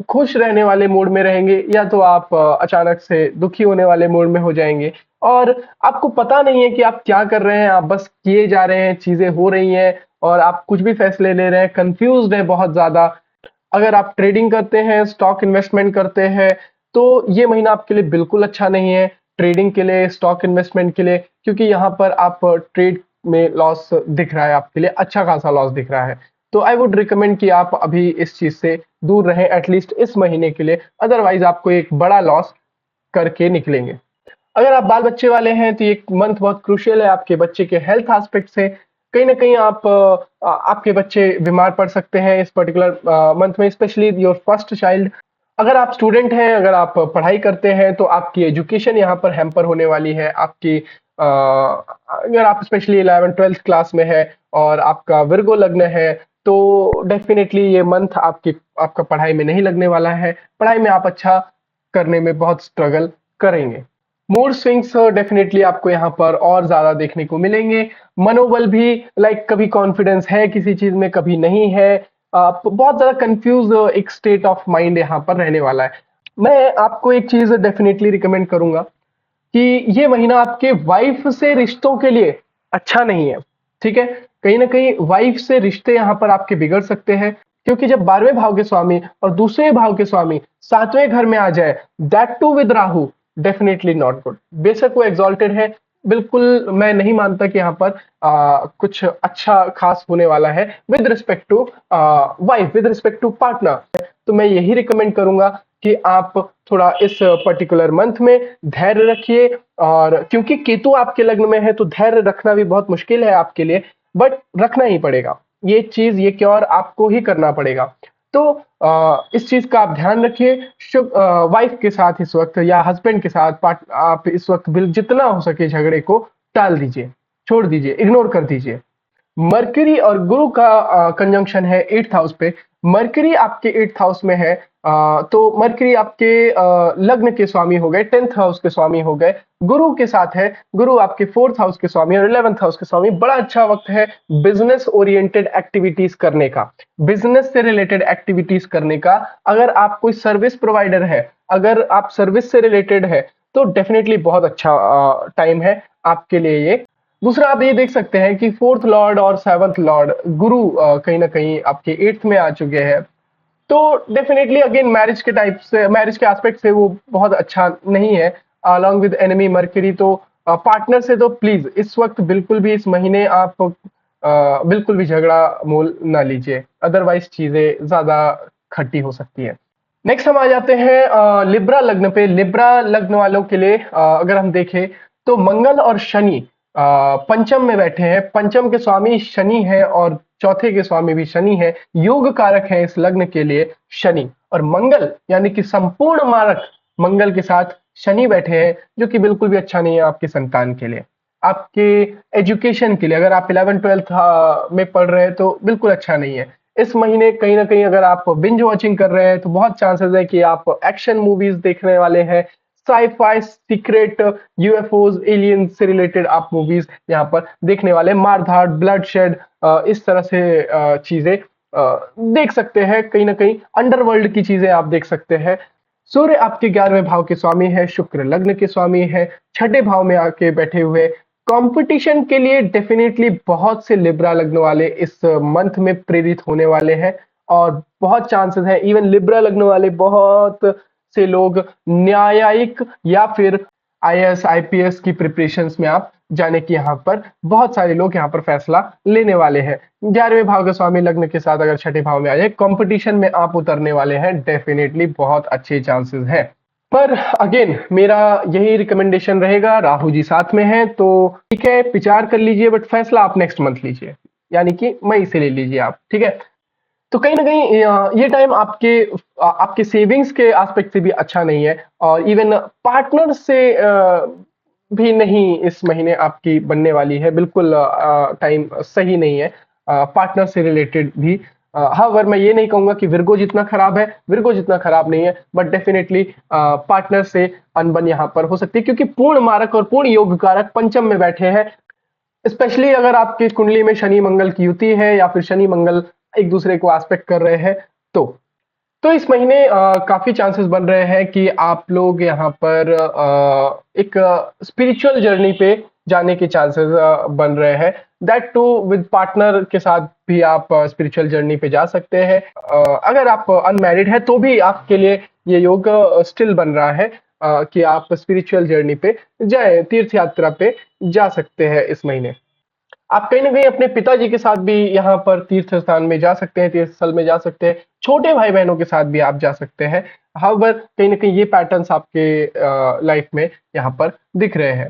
खुश रहने वाले मूड में रहेंगे, या तो आप अचानक से दुखी होने वाले मूड में हो जाएंगे, और आपको पता नहीं है कि आप क्या कर रहे हैं। आप बस किए जा रहे हैं, चीजें हो रही हैं और आप कुछ भी फैसले ले रहे हैं, कंफ्यूज्ड है बहुत ज्यादा। अगर आप ट्रेडिंग करते हैं, स्टॉक इन्वेस्टमेंट करते हैं, तो ये महीना आपके लिए बिल्कुल अच्छा नहीं है ट्रेडिंग के लिए, स्टॉक इन्वेस्टमेंट के लिए, क्योंकि यहाँ पर आप ट्रेड में लॉस दिख रहा है आपके लिए, अच्छा खासा लॉस दिख रहा है। तो आई वुड रिकमेंड कि आप अभी इस चीज से दूर रहें एटलीस्ट इस महीने के लिए, अदरवाइज आपको एक बड़ा लॉस करके निकलेंगे। अगर आप बाल बच्चे वाले हैं तो ये मंथ बहुत क्रूशियल है आपके बच्चे के हेल्थ एस्पेक्ट से। कहीं ना कहीं आपके बच्चे बीमार पड़ सकते हैं इस पर्टिकुलर मंथ में, स्पेशली योर फर्स्ट चाइल्ड। अगर आप स्टूडेंट हैं, अगर आप पढ़ाई करते हैं, तो आपकी एजुकेशन यहाँ पर हैम्पर होने वाली है। आपकी अगर आप स्पेशली 11th-12th क्लास में है और आपका विर्गो लग्न है, तो डेफिनेटली ये मंथ आपका पढ़ाई में नहीं लगने वाला है। पढ़ाई में आप अच्छा करने में बहुत स्ट्रगल करेंगे। मूड स्विंग्स डेफिनेटली आपको यहाँ पर और ज़्यादा देखने को मिलेंगे। मनोबल भी लाइक कभी कॉन्फिडेंस है किसी चीज़ में, कभी नहीं है। आप बहुत ज़्यादा कन्फ्यूज़ एक स्टेट ऑफ माइंड यहाँ पर रहने वाला है। मैं आपको एक चीज़ डेफिनेटली रिकमेंड करूँगा कि ये महीना आपके वाइफ से रिश्तों के लिए अच्छा नहीं है, ठीक है? कहीं न कहीं वाइफ से रिश्ते यहाँ पर आपके बिगड़ सकते हैं, क्योंकि जब 12वें भाव के स्वामी और दूसरे भाव के स्वामी 7वें घर में आ जाए, that too with Rahu, definitely not good. बेशक वो एक्सॉल्टेड है, बिल्कुल मैं नहीं मानता कि यहाँ पर कुछ अच्छा खास होने वाला है with respect to wife, with respect to partner. तो मैं यही रिकमेंड करूंगा कि आप थोड़ा इस पर्टिकुलर मंथ में धैर्य रखिए, और क्योंकि केतु आपके लग्न में है तो धैर्य रखना भी बहुत मुश्किल है आपके लिए, बट रखना ही पड़ेगा। ये चीज, ये क्योर आपको ही करना पड़ेगा। तो इस चीज का आप ध्यान रखिए। शुभ वाइफ के साथ इस वक्त या हस्बैंड के साथ आप इस वक्त जितना हो सके झगड़े को टाल दीजिए, छोड़ दीजिए, इग्नोर कर दीजिए। मरकरी और गुरु का कंजंक्शन है 8th हाउस पे। मरकरी आपके 8th हाउस में है, तो मरकरी आपके लग्न के स्वामी हो गए, 10th हाउस के स्वामी हो गए। गुरु के साथ है, गुरु आपके 4th हाउस के स्वामी और 11th हाउस के स्वामी। बड़ा अच्छा वक्त है बिजनेस ओरिएंटेड एक्टिविटीज करने का, बिजनेस से रिलेटेड एक्टिविटीज करने का। अगर आप कोई सर्विस प्रोवाइडर है, अगर आप सर्विस से रिलेटेड है, तो डेफिनेटली बहुत अच्छा टाइम है आपके लिए ये। दूसरा आप ये देख सकते हैं कि 4th लॉर्ड और 7th लॉर्ड गुरु कहीं ना कहीं आपके 8th में आ चुके हैं। तो डेफिनेटली अगेन मैरिज के टाइप से, मैरिज के एस्पेक्ट से वो बहुत अच्छा नहीं है। अलॉन्ग विद एनिमी मर्करी, तो पार्टनर से तो प्लीज इस वक्त बिल्कुल भी, इस महीने आप बिल्कुल भी झगड़ा मोल ना लीजिए, अदरवाइज चीजें ज्यादा खट्टी हो सकती है। नेक्स्ट हम आ जाते हैं लिब्रा लग्न पे। लिब्रा लग्न वालों के लिए अगर हम देखें तो मंगल और शनि पंचम में बैठे हैं। पंचम के स्वामी शनि है और चौथे के स्वामी भी शनि है। योग कारक है इस लग्न के लिए शनि और मंगल, यानी कि संपूर्ण मारक मंगल के साथ शनि बैठे हैं, जो कि बिल्कुल भी अच्छा नहीं है आपके संतान के लिए, आपके एजुकेशन के लिए। अगर आप 11th-12th में पढ़ रहे हैं तो बिल्कुल अच्छा नहीं है। इस महीने कहीं ना कहीं अगर आप बिंज वॉचिंग कर रहे हैं तो बहुत चांसेस है कि आप एक्शन मूवीज देखने वाले हैं। साईफाई, सीक्रेट, यूएफओज, एलियन से रिलेटेड आप मूवीज यहाँ पर देखने वाले, मारधाड़, ब्लड शेड, इस तरह से चीजें देख सकते हैं। कहीं ना कहीं अंडरवर्ल्ड की चीजें आप देख सकते हैं। सूर्य आपके 11वें भाव के स्वामी है, शुक्र लग्न के स्वामी है, छठे भाव में आके बैठे हुए। कंपटीशन के लिए डेफिनेटली बहुत से लिब्रा लग्न वाले इस मंथ में प्रेरित होने वाले हैं, और बहुत चांसेस हैं इवन लिब्रा लग्न वाले बहुत से लोग न्यायिक या फिर आईएएस आईपीएस की प्रिपरेशंस में आप जाने की यहाँ पर बहुत सारे लोग यहाँ पर फैसला लेने वाले हैं। 11वें भाव के स्वामी लग्न के साथ अगर छठे भाव में आ जाए, कंपटीशन में आप उतरने वाले हैं, डेफिनेटली बहुत अच्छे चांसेस हैं। पर अगेन मेरा यही रिकमेंडेशन रहेगा, राहु जी साथ में है तो ठीक है, विचार कर लीजिए, बट फैसला आप नेक्स्ट मंथ लीजिए, यानी कि मई से ले लीजिए आप, ठीक है। तो कहीं ना कहीं ये टाइम आपके आपके सेविंग्स के एस्पेक्ट से भी अच्छा नहीं है, और इवन पार्टनर से भी नहीं इस महीने आपकी बनने वाली है, बिल्कुल टाइम सही नहीं है पार्टनर से रिलेटेड भी। हाउएवर मैं ये नहीं कहूंगा कि विर्गो जितना खराब है, विर्गो जितना खराब नहीं है, बट डेफिनेटली पार्टनर से अनबन यहाँ पर हो सकती है, क्योंकि पूर्ण मारक और पूर्ण योग कारक पंचम में बैठे हैं। स्पेशली अगर आपकी कुंडली में शनि मंगल की युति है या फिर शनि मंगल एक दूसरे को एस्पेक्ट कर रहे हैं, तो इस महीने काफी चांसेस बन रहे हैं कि आप लोग यहाँ पर एक स्पिरिचुअल जर्नी पे जाने के चांसेस बन रहे हैं। दैट टू विद पार्टनर के साथ भी आप स्पिरिचुअल जर्नी पे जा सकते हैं। अगर आप अनमैरिड है तो भी आपके लिए ये योग स्टिल बन रहा है कि आप स्पिरिचुअल जर्नी पे जाए, तीर्थ यात्रा पे जा सकते हैं इस महीने। आप कहीं ना कहीं अपने पिताजी के साथ भी यहाँ पर तीर्थ स्थान में जा सकते हैं, तीर्थ स्थल में जा सकते हैं। छोटे भाई बहनों के साथ भी आप जा सकते हैं। हाउएवर कहीं ना कहीं ये पैटर्न्स आपके लाइफ में यहाँ पर दिख रहे हैं।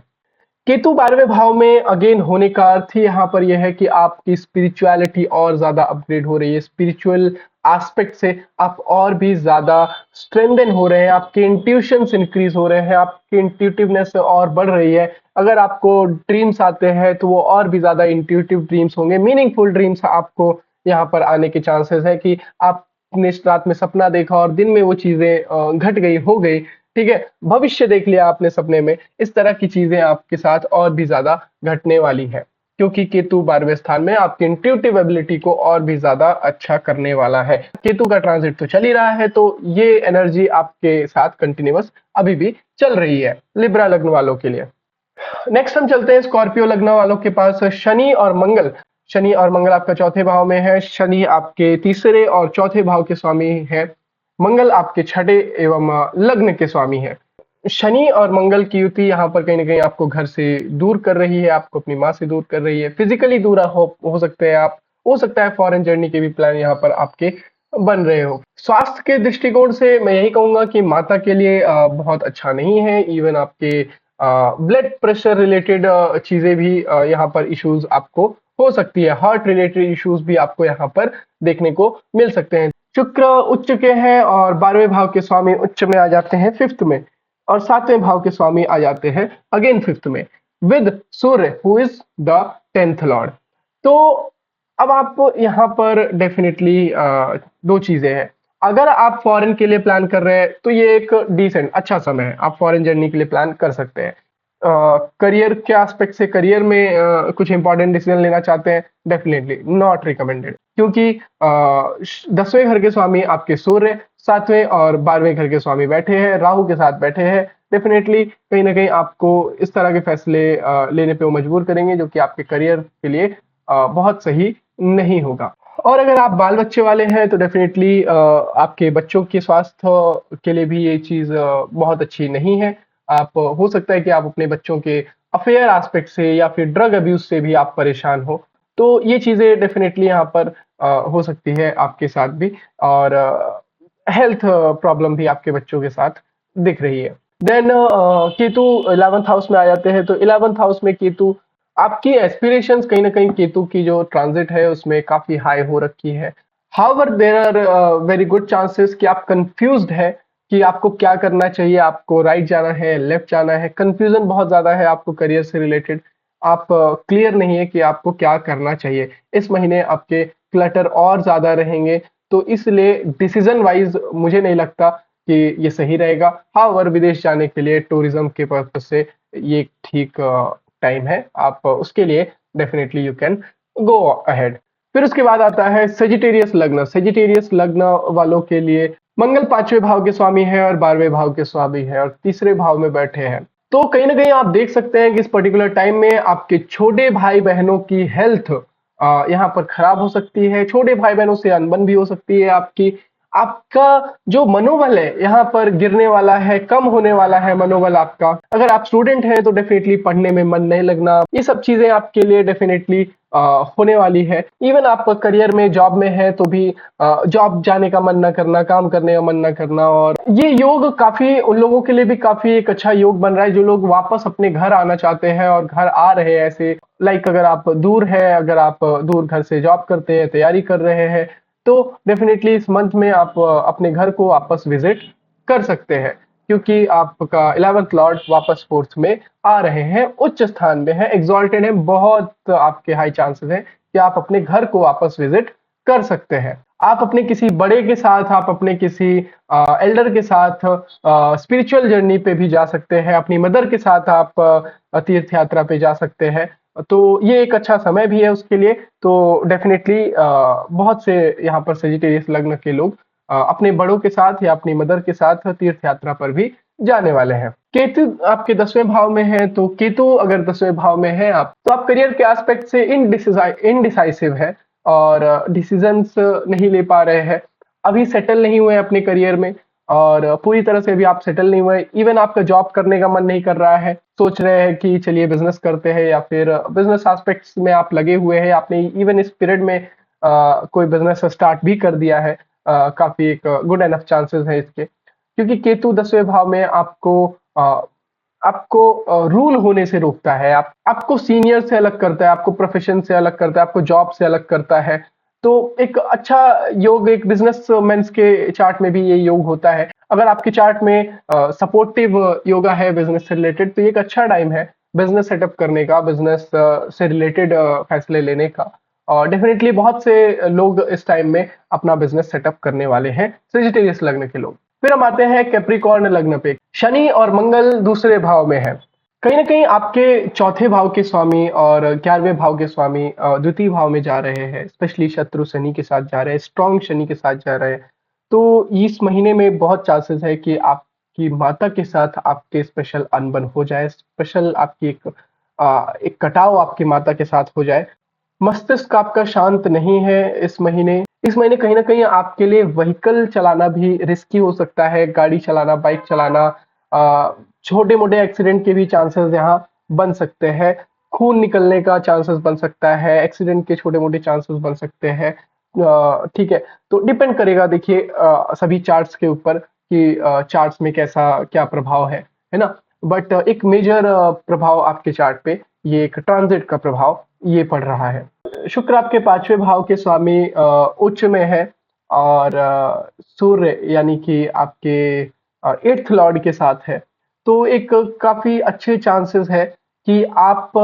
केतु 12वें भाव में अगेन होने का अर्थ ही यहाँ पर यह है कि आपकी स्पिरिचुअलिटी और ज्यादा अपग्रेड हो रही है। स्पिरिचुअल एस्पेक्ट से आप और भी ज्यादा स्ट्रेंथन हो रहे हैं, आपके इंट्यूशंस इंक्रीज हो रहे हैं, आपकी इंट्यूटिवनेस और बढ़ रही है। अगर आपको ड्रीम्स आते हैं तो वो और भी ज्यादा इंट्यूटिव ड्रीम्स होंगे, मीनिंगफुल ड्रीम्स आपको यहाँ पर आने के चांसेस है कि आपने रात में सपना देखा और दिन में वो चीजें घट गई, हो गई, ठीक है, भविष्य देख लिया आपने सपने में, इस तरह की चीजें आपके साथ और भी ज्यादा घटने वाली है, क्योंकि केतु 12वें स्थान में आपकी इंट्यूटिव एबिलिटी को और भी ज्यादा अच्छा करने वाला है। केतु का ट्रांजिट तो चल ही रहा है, तो ये एनर्जी आपके साथ कंटिन्यूअस अभी भी चल रही है लिब्रा लग्न वालों के लिए। नेक्स्ट हम चलते हैं स्कॉर्पियो लग्न वालों के पास। शनि और मंगल, शनि और मंगल आपका चौथे भाव में है। शनि आपके तीसरे और चौथे भाव के स्वामी है, मंगल आपके छठे एवं लग्न के स्वामी है। शनि और मंगल की युति यहाँ पर कहीं ना कहीं आपको घर से दूर कर रही है, आपको अपनी माँ से दूर कर रही है, फिजिकली दूर हो सकते हैं आप, हो सकता है फॉरेन जर्नी के भी प्लान यहाँ पर आपके बन रहे हो। स्वास्थ्य के दृष्टिकोण से मैं यही कहूंगा कि माता के लिए बहुत अच्छा नहीं है। इवन आपके ब्लड प्रेशर रिलेटेड चीजें भी यहाँ पर इश्यूज आपको हो सकती है, हार्ट रिलेटेड इश्यूज भी आपको यहाँ पर देखने को मिल सकते हैं। शुक्र उच्च के हैं और 12वें भाव के स्वामी उच्च में आ जाते हैं फिफ्थ में, और 7वें भाव के स्वामी आ जाते हैं अगेन फिफ्थ में with Surya who is the 10th Lord. तो अब आप यहाँ पर डेफिनेटली दो चीजें हैं। अगर आप फॉरेन के लिए प्लान कर रहे हैं तो ये एक डिसेंट अच्छा समय है, आप फॉरेन जर्नी के लिए प्लान कर सकते हैं। करियर के एस्पेक्ट से, करियर में कुछ इंपॉर्टेंट डिसीजन लेना चाहते हैं, डेफिनेटली नॉट रिकमेंडेड, क्योंकि 10वें घर के स्वामी आपके सूर्य 7वें और 12वें घर के स्वामी बैठे हैं, राहु के साथ बैठे हैं। डेफिनेटली कहीं ना कहीं आपको इस तरह के फैसले लेने पे वो मजबूर करेंगे जो कि आपके करियर के लिए बहुत सही नहीं होगा। और अगर आप बाल बच्चे वाले हैं तो डेफिनेटली आपके बच्चों के स्वास्थ्य के लिए भी ये चीज बहुत अच्छी नहीं है। आप हो सकता है कि आप अपने बच्चों के अफेयर एस्पेक्ट से या फिर ड्रग अब्यूज से भी आप परेशान हो, तो ये चीजें डेफिनेटली यहाँ पर हो सकती है आपके साथ भी, और हेल्थ प्रॉब्लम भी आपके बच्चों के साथ दिख रही है। देन केतु 11th हाउस में आ जाते हैं, तो 11th हाउस में केतु आपकी एस्पिरेशंस कहीं ना कहीं केतु की जो ट्रांजिट है उसमें काफी हाई हो रखी है। However there are very good chances कि आप कंफ्यूज्ड है कि आपको क्या करना चाहिए, आपको राइट जाना है, लेफ्ट जाना है, कंफ्यूजन बहुत ज्यादा है आपको करियर से रिलेटेड, आप क्लियर नहीं है कि आपको क्या करना चाहिए। इस महीने आपके क्लटर और ज्यादा रहेंगे, तो इसलिए डिसीजन वाइज मुझे नहीं लगता कि ये सही रहेगा। हाउएवर विदेश जाने के लिए टूरिज्म के पर्पज से ये ठीक टाइम है, आप उसके लिए definitely you can go ahead. फिर उसके बाद आता है सेजिटेरियस लग्न। सेजिटेरियस लग्न वालों के लिए मंगल 5वें भाव के स्वामी है और 12वें भाव के स्वामी है और तीसरे भाव में बैठे हैं। तो कहीं ना कहीं आप देख सकते हैं कि इस पर्टिकुलर टाइम में आपके छोटे भाई बहनों की हेल्थ यहाँ पर खराब हो सकती है, छोटे भाई बहनों से अनबन भी हो सकती है आपकी। आपका जो मनोबल है यहाँ पर गिरने वाला है, कम होने वाला है मनोबल आपका। अगर आप स्टूडेंट हैं तो डेफिनेटली पढ़ने में मन नहीं लगना, ये सब चीजें आपके लिए डेफिनेटली होने वाली है। इवन आप करियर में जॉब में है तो भी जॉब जाने का मन ना करना, काम करने का मन ना करना। और ये योग काफी उन लोगों के लिए भी काफी एक अच्छा योग बन रहा है जो लोग वापस अपने घर आना चाहते हैं और घर आ रहे हैं ऐसे। लाइक अगर आप दूर है, अगर आप दूर घर से जॉब करते हैं, तैयारी कर रहे हैं, तो डेफिनेटली इस मंथ में आप अपने घर को वापस विजिट कर सकते हैं, क्योंकि आपका 11th लॉर्ड वापस फोर्थ में आ रहे हैं, उच्च स्थान में है, एग्जॉल्टेड है, बहुत आपके हाई चांसेस हैं कि आप अपने घर को वापस विजिट कर सकते हैं। आप अपने किसी बड़े के साथ, आप अपने किसी एल्डर के साथ स्पिरिचुअल जर्नी पे भी जा सकते हैं, अपनी मदर के साथ आप तीर्थ यात्रा पे जा सकते हैं। तो ये एक अच्छा समय भी है उसके लिए। तो डेफिनेटली बहुत से यहाँ पर सेजिटेरियस लग्न के लोग अपने बड़ों के साथ या अपनी मदर के साथ तीर्थ यात्रा पर भी जाने वाले हैं। केतु आपके 10वें भाव में है, तो केतु अगर 10वें भाव में है आप, तो आप करियर के एस्पेक्ट से इनडिसाइसिव है और डिसीजंस नहीं ले पा रहे हैं, अभी सेटल नहीं हुए अपने करियर में, और पूरी तरह से भी आप सेटल नहीं हुए। इवन आपका जॉब करने का मन नहीं कर रहा है, सोच रहे हैं कि चलिए बिजनेस करते हैं, या फिर बिजनेस एस्पेक्ट्स में आप लगे हुए हैं, आपने इवन इस पीरियड में कोई बिजनेस स्टार्ट भी कर दिया है। काफी एक गुड एनफ चांसेस है इसके, क्योंकि केतु 10वें भाव में आपको रूल होने से रोकता है, आपको सीनियर से अलग करता है, आपको प्रोफेशन से अलग करता है, आपको जॉब से अलग करता है। तो एक अच्छा योग एक बिजनेसमैन के चार्ट में भी ये योग होता है। अगर आपके चार्ट में सपोर्टिव योगा है बिजनेस से रिलेटेड, तो ये एक अच्छा टाइम है बिजनेस सेटअप करने का, बिजनेस से रिलेटेड फैसले लेने का। और डेफिनेटली बहुत से लोग इस टाइम में अपना बिजनेस सेटअप करने वाले हैं, सेजिटेरियस लग्न के लोग। फिर हम आते हैं कैप्रिकॉर्न लग्न पे। शनि और मंगल दूसरे भाव में है। कहीं ना कहीं आपके चौथे भाव के स्वामी और 11वें भाव के स्वामी द्वितीय भाव में जा रहे हैं, स्पेशली शत्रु शनि के साथ जा रहे हैं, स्ट्रॉन्ग शनि के साथ जा रहे हैं। तो इस महीने में बहुत चांसेस है कि आपकी माता के साथ आपके स्पेशल अनबन हो जाए, स्पेशल आपकी एक कटाव आपकी माता के साथ हो जाए। मस्तिष्क आपका शांत नहीं है इस महीने। इस महीने कहीं न कहीं आपके लिए व्हीकल चलाना भी रिस्की हो सकता है, गाड़ी चलाना, बाइक चलाना, छोटे-मोटे एक्सीडेंट के भी चांसेस यहाँ बन सकते हैं। खून निकलने का चांसेस बन सकता है, एक्सीडेंट के छोटे-मोटे चांसेस बन सकते हैं। ठीक है, तो डिपेंड करेगा देखिए सभी चार्ट्स के ऊपर कि चार्ट्स में कैसा क्या प्रभाव है ना? बट एक मेजर प्रभाव आपके चार्ट पे ये एक ट्रांजिट का प्रभाव ये पड़ रहा है। शुक्र आपके 5वें भाव के स्वामी उच्च में है और सूर्य यानी कि आपके 8th लॉर्ड के साथ है। तो एक काफ़ी अच्छे चांसेस है कि आप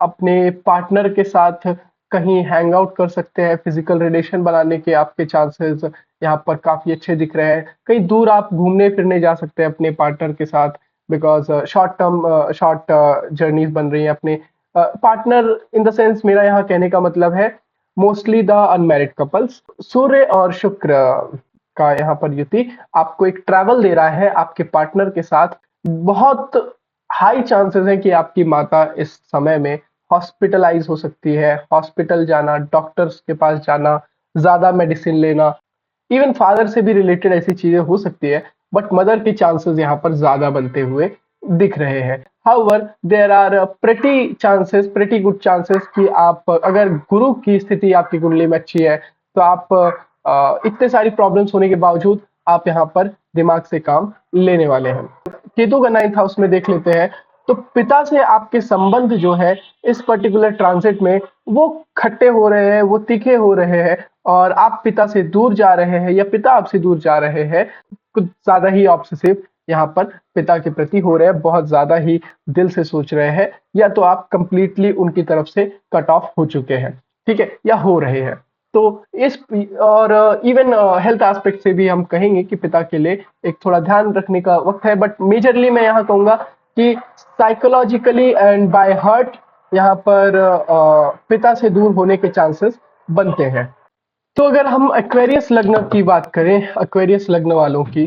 अपने पार्टनर के साथ कहीं हैंग आउट कर सकते हैं, फिज़िकल रिलेशन बनाने के आपके चांसेस यहाँ पर काफ़ी अच्छे दिख रहे हैं। कहीं दूर आप घूमने-फिरने जा सकते हैं अपने पार्टनर के साथ बिकॉज़ शॉर्ट जर्नीज़ बन रही हैं अपने पार्टनर इन द सेंस मेरा यहाँ कहने का मतलब है मोस्टली द अनमैरिड कपल्स। सूर्य और शुक्र का यहाँ पर युति आपको एक ट्रैवल दे रहा है आपके पार्टनर के साथ। बहुत हाई चांसेस है कि आपकी माता इस समय में हॉस्पिटलाइज हो सकती है। हॉस्पिटल जाना, डॉक्टर्स के पास जाना, ज़्यादा मेडिसिन लेना, इवन फादर से भी रिलेटेड ऐसी चीजें हो सकती है बट मदर के चांसेस यहाँ पर ज्यादा बनते हुए दिख रहे हैं। However there are pretty good chances कि आप अगर गुरु की स्थिति आपकी कुंडली में अच्छी है तो आप इतने सारी प्रॉब्लम्स होने के बावजूद आप यहाँ पर दिमाग से काम लेने वाले हैं। केतु का 9th हाउस में देख लेते हैं तो पिता से आपके संबंध जो है इस पर्टिकुलर ट्रांजिट में वो खट्टे हो रहे हैं, वो तीखे हो रहे हैं और आप पिता से दूर जा रहे हैं या पिता आपसे दूर जा रहे हैं। कुछ ज्यादा ही ऑब्सेसिव यहाँ पर पिता के प्रति हो रहे हैं, बहुत ज्यादा ही दिल से सोच रहे हैं या तो आप कंप्लीटली उनकी तरफ से कट ऑफ हो चुके हैं, ठीक है, या हो रहे हैं। तो इस और इवन हेल्थ एस्पेक्ट से भी हम कहेंगे कि पिता के लिए एक थोड़ा ध्यान रखने का वक्त है बट मेजरली मैं यहाँ कहूंगा कि साइकोलॉजिकली एंड बाय हार्ट यहाँ पर पिता से दूर होने के चांसेस बनते हैं। तो अगर हम एक्वेरियस लग्न की बात करें, एक्वेरियस लग्न वालों की,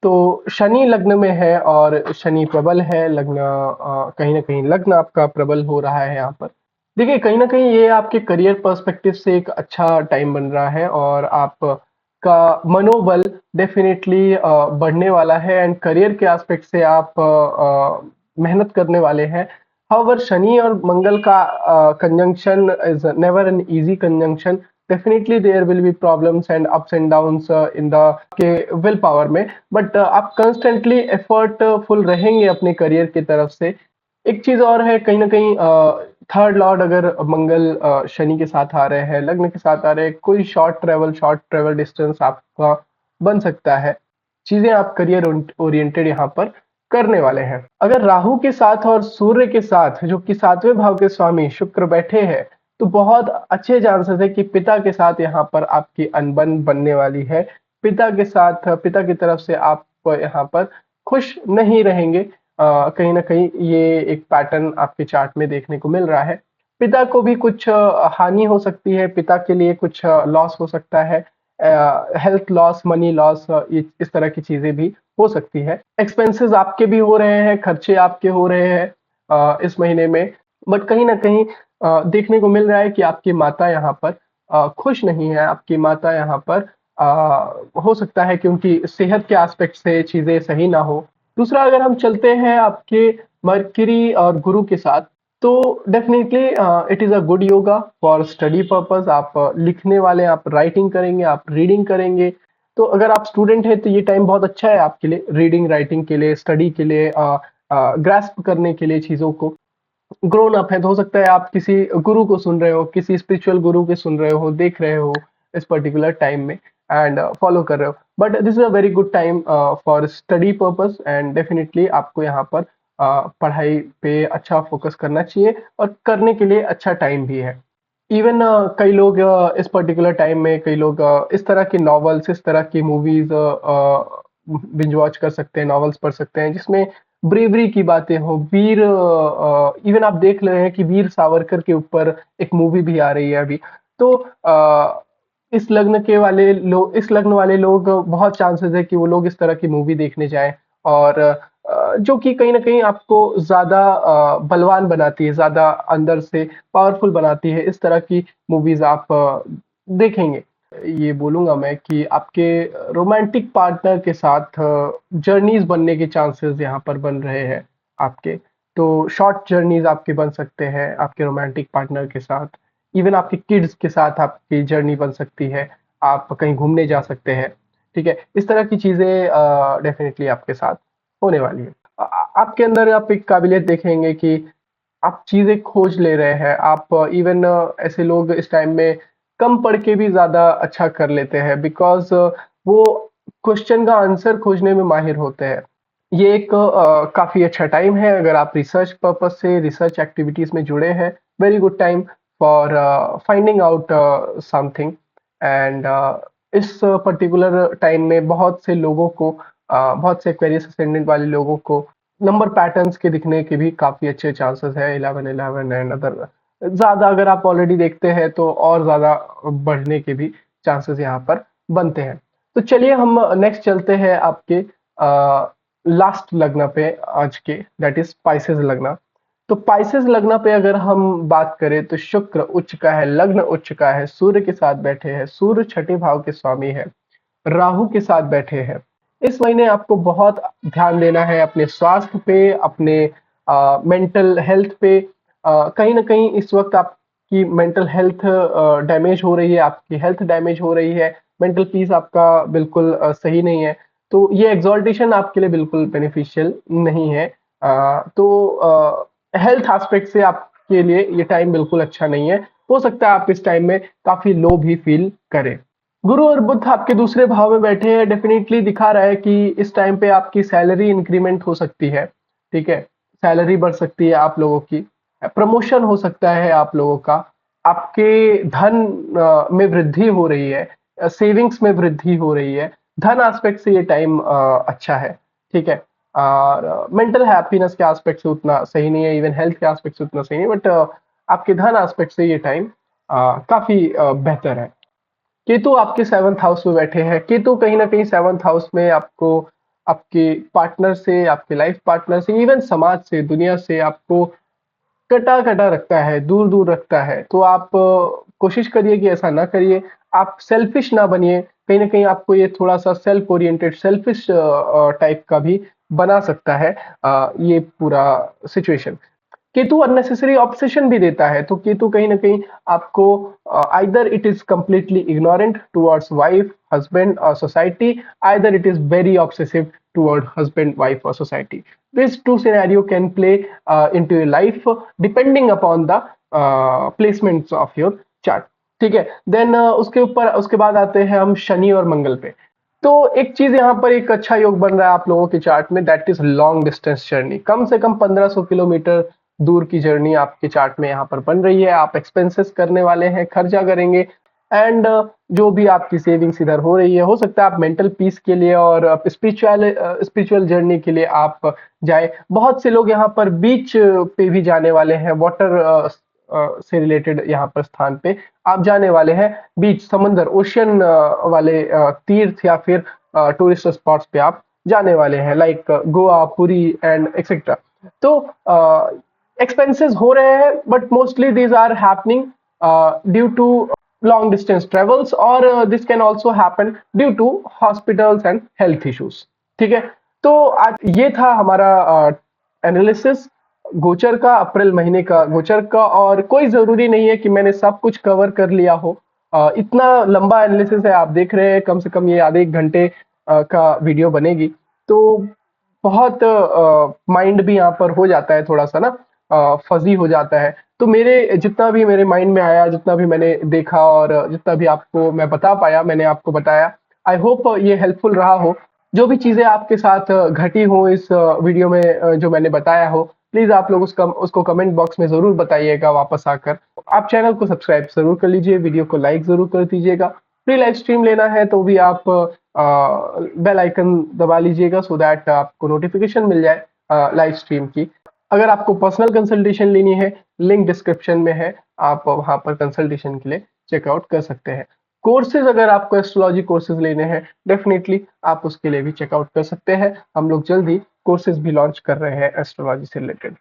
तो शनि लग्न में है और शनि प्रबल है। लग्न कहीं ना कहीं लग्न आपका प्रबल हो रहा है यहाँ पर। देखिए कहीं ना कहीं ये आपके करियर पर्सपेक्टिव से एक अच्छा टाइम बन रहा है और आप का मनोबल डेफिनेटली बढ़ने वाला है एंड करियर के एस्पेक्ट से आप मेहनत करने वाले हैं। हाउएवर शनि और मंगल का conjunction is never an easy conjunction. Definitely there will be problems and ups and downs in the के विल पावर में बट आप कंस्टेंटली एफर्टफुल रहेंगे अपने करियर की तरफ से। एक चीज और है कहीं ना कहीं थर्ड लॉर्ड अगर मंगल शनि के साथ आ रहे हैं, लग्न के साथ आ रहे हैं, कोई शॉर्ट ट्रेवल डिस्टेंस आपका बन सकता है। चीजें आप करियर ओरिएंटेड यहाँ पर करने वाले हैं। अगर राहु के साथ और सूर्य के साथ जो कि 7वें भाव के स्वामी शुक्र बैठे हैं तो बहुत अच्छे चांसेस है कि पिता के साथ यहाँ पर आपकी अनबन बनने वाली है। पिता के साथ पिता की तरफ से आप यहाँ पर खुश नहीं रहेंगे। कहीं ना कहीं ये एक पैटर्न आपके चार्ट में देखने को मिल रहा है। पिता को भी कुछ हानि हो सकती है, पिता के लिए कुछ लॉस हो सकता है, हेल्थ लॉस, मनी लॉस, इस तरह की चीजें भी हो सकती है। एक्सपेंसेस आपके भी हो रहे हैं, खर्चे आपके हो रहे हैं इस महीने में बट कहीं ना कहीं देखने को मिल रहा है कि आपकी माता यहाँ पर खुश नहीं है। आपकी माता यहाँ पर हो सकता है कि उनकी सेहत के एस्पेक्ट से चीजें सही ना हो। दूसरा अगर हम चलते हैं आपके मरकरी और गुरु के साथ तो definitely it is a good yoga for study purpose. आप लिखने वाले, आप राइटिंग करेंगे, आप रीडिंग करेंगे। तो अगर आप स्टूडेंट हैं तो ये टाइम बहुत अच्छा है आपके लिए, रीडिंग राइटिंग के लिए, स्टडी के लिए, ग्रास्प करने के लिए चीज़ों को। ग्रोन अप है तो हो सकता है आप किसी गुरु को सुन रहे हो, किसी स्पिरिचुअल गुरु के सुन रहे हो, देख रहे हो इस पर्टिकुलर टाइम में एंड फॉलो कर रहे हो। But this is a very good time for study purpose and definitely आपको यहाँ पर पढ़ाई पे अच्छा फोकस करना चाहिए और करने के लिए अच्छा टाइम भी है। इवन कई लोग इस पर्टिकुलर टाइम में कई लोग इस तरह की नॉवेल्स, इस तरह की मूवीज बिंज वॉच कर सकते हैं, नॉवेल्स पढ़ सकते हैं जिसमें ब्रेवरी की बातें हो, वीर इवन आप देख रहे हैं कि वीर सावरकर के ऊपर एक मूवी भी आ रही है अभी। तो इस लग्न वाले लोग बहुत चांसेस है कि वो लोग इस तरह की मूवी देखने जाएं, और जो कि कहीं ना कहीं आपको ज्यादा बलवान बनाती है, ज्यादा अंदर से पावरफुल बनाती है। इस तरह की मूवीज आप देखेंगे। ये बोलूंगा मैं कि आपके रोमांटिक पार्टनर के साथ जर्नीज बनने के चांसेस यहाँ पर बन रहे हैं आपके। तो शॉर्ट जर्नीज आपके बन सकते हैं आपके रोमांटिक पार्टनर के साथ। इवन आपके किड्स के साथ आपकी जर्नी बन सकती है, आप कहीं घूमने जा सकते हैं। ठीक है, इस तरह की चीजें डेफिनेटली आपके साथ होने वाली है। आपके अंदर आप एक काबिलियत देखेंगे कि आप चीजें खोज ले रहे हैं। आप इवन ऐसे लोग इस टाइम में कम पढ़ के भी ज्यादा अच्छा कर लेते हैं, बिकॉज वो क्वेश्चन का आंसर खोजने में माहिर होते हैं। ये एक काफी अच्छा टाइम है अगर आप रिसर्च पर्पस से रिसर्च एक्टिविटीज में जुड़े हैं। Very good time for finding out something. And इस पर्टिकुलर टाइम में बहुत से लोगों को बहुत से एक्वेरियस असेंडेंट वाले लोगों को नंबर पैटर्न्स के दिखने के भी काफी अच्छे चांसेस है। 11 11 एंड अदर ज्यादा अगर आप ऑलरेडी देखते हैं तो और ज्यादा बढ़ने के भी चांसेस यहाँ पर बनते हैं। तो चलिए हम नेक्स्ट चलते हैं आपके लास्ट लग्न पे आज के, दैट इज स्पाइसेस लग्न। तो पाइसेस लग्न पे अगर हम बात करें तो शुक्र उच्च का है, लग्न उच्च का है, सूर्य के साथ बैठे हैं, सूर्य छठे भाव के स्वामी है, राहु के साथ बैठे हैं। इस महीने आपको बहुत ध्यान देना है अपने स्वास्थ्य पे, अपने मेंटल हेल्थ पे। कहीं ना कहीं इस वक्त आपकी मेंटल हेल्थ डैमेज हो रही है, आपकी हेल्थ डैमेज हो रही है, मेंटल पीस आपका बिल्कुल सही नहीं है। तो ये एग्जॉल्टेशन आपके लिए बिल्कुल बेनिफिशियल नहीं है। तो हेल्थ एस्पेक्ट से आपके लिए ये टाइम बिल्कुल अच्छा नहीं है। हो सकता है आप इस टाइम में काफी लो भी फील करें। गुरु और बुध आपके दूसरे भाव में बैठे हैं, डेफिनेटली दिखा रहा है कि इस टाइम पे आपकी सैलरी इंक्रीमेंट हो सकती है। ठीक है, सैलरी बढ़ सकती है आप लोगों की, प्रमोशन हो सकता है आप लोगों का, आपके धन में वृद्धि हो रही है, सेविंग्स में वृद्धि हो रही है। धन एस्पेक्ट से ये टाइम अच्छा है। ठीक है, और मेंटल हैप्पीनेस के एस्पेक्ट से उतना सही नहीं है, इवन हेल्थ के एस्पेक्ट से उतना सही नहीं, बट आपके धन एस्पेक्ट से ये टाइम काफी बेहतर है। केतु आपके सेवंथ हाउस में बैठे हैं। केतु कहीं ना कहीं सेवंथ हाउस में आपको आपके पार्टनर से, आपके लाइफ पार्टनर से, इवन समाज से, दुनिया से आपको कटा कटा रखता है, दूर दूर रखता है। तो आप कोशिश करिए कि ऐसा ना करिए। आप सेल्फिश ना बनिए। कहीं ना कहीं आपको ये थोड़ा सा सेल्फ ओरिएंटेड, सेल्फिश टाइप का भी बना सकता है ये पूरा सिचुएशन। केतु अननेसेसरी ऑब्सेशन भी देता है। तो केतु कहीं ना कहीं आपको either it is completely ignorant towards wife, husband और society, either it is very obsessive toward husband, wife और society. This two scenario can play into your life depending upon the placements of your chart. ठीक है, then उसके बाद आते हैं हम शनि और मंगल पे। तो एक चीज यहाँ पर एक अच्छा योग बन रहा है आप लोगों के चार्ट में, that is long distance journey. कम से कम 1500 किलोमीटर दूर की जर्नी आपके चार्ट में यहाँ पर बन रही है। आप एक्सपेंसेस करने वाले हैं, खर्चा करेंगे, एंड जो भी आपकी सेविंग्स इधर हो रही है, हो सकता है आप मेंटल पीस के लिए और स्पिरिचुअल जर्नी के लिए आप जाए। बहुत से लोग यहाँ पर बीच पे भी जाने वाले हैं, वाटर से रिलेटेड यहाँ पर स्थान पे आप जाने वाले हैं। बीच, समंदर, ओशियन वाले तीर्थ या फिर टूरिस्ट स्पॉट्स पे आप जाने वाले हैं, like Goa, Puri and etcetera. तो एक्सपेंसेस हो रहे हैं, but mostly these are happening due to long distance travels, और this can also happen due to hospitals and health issues। ठीक है, तो आज ये था हमारा एनालिसिस गोचर का, अप्रैल महीने का गोचर का। और कोई जरूरी नहीं है कि मैंने सब कुछ कवर कर लिया हो। इतना लंबा एनालिसिस है, आप देख रहे हैं, कम से कम ये आधे एक घंटे का वीडियो बनेगी। तो बहुत माइंड भी यहाँ पर हो जाता है थोड़ा सा ना, फजी हो जाता है। तो मेरे जितना भी मेरे माइंड में आया, जितना भी मैंने देखा और जितना भी आपको मैं बता पाया, मैंने आपको बताया। आई होप ये हेल्पफुल रहा हो। जो भी चीजें आपके साथ घटी हो इस वीडियो में, जो मैंने बताया हो, प्लीज आप लोग उसको कमेंट बॉक्स में जरूर बताइएगा वापस आकर। आप चैनल को सब्सक्राइब जरूर कर लीजिए, वीडियो को लाइक जरूर कर दीजिएगा। फ्री लाइव स्ट्रीम लेना है तो भी आप बेल आइकन दबा लीजिएगा, सो दैट आपको नोटिफिकेशन मिल जाए लाइव स्ट्रीम की। अगर आपको पर्सनल कंसल्टेशन लेनी है, लिंक डिस्क्रिप्शन में है, आप वहां पर कंसल्टेशन के लिए चेकआउट कर सकते हैं। कोर्सेज, अगर आपको एस्ट्रोलॉजी कोर्सेज लेने हैं, डेफिनेटली आप उसके लिए भी चेकआउट कर सकते हैं। हम लोग जल्द ही कोर्सेज भी लॉन्च कर रहे हैं एस्ट्रोलॉजी से रिलेटेड।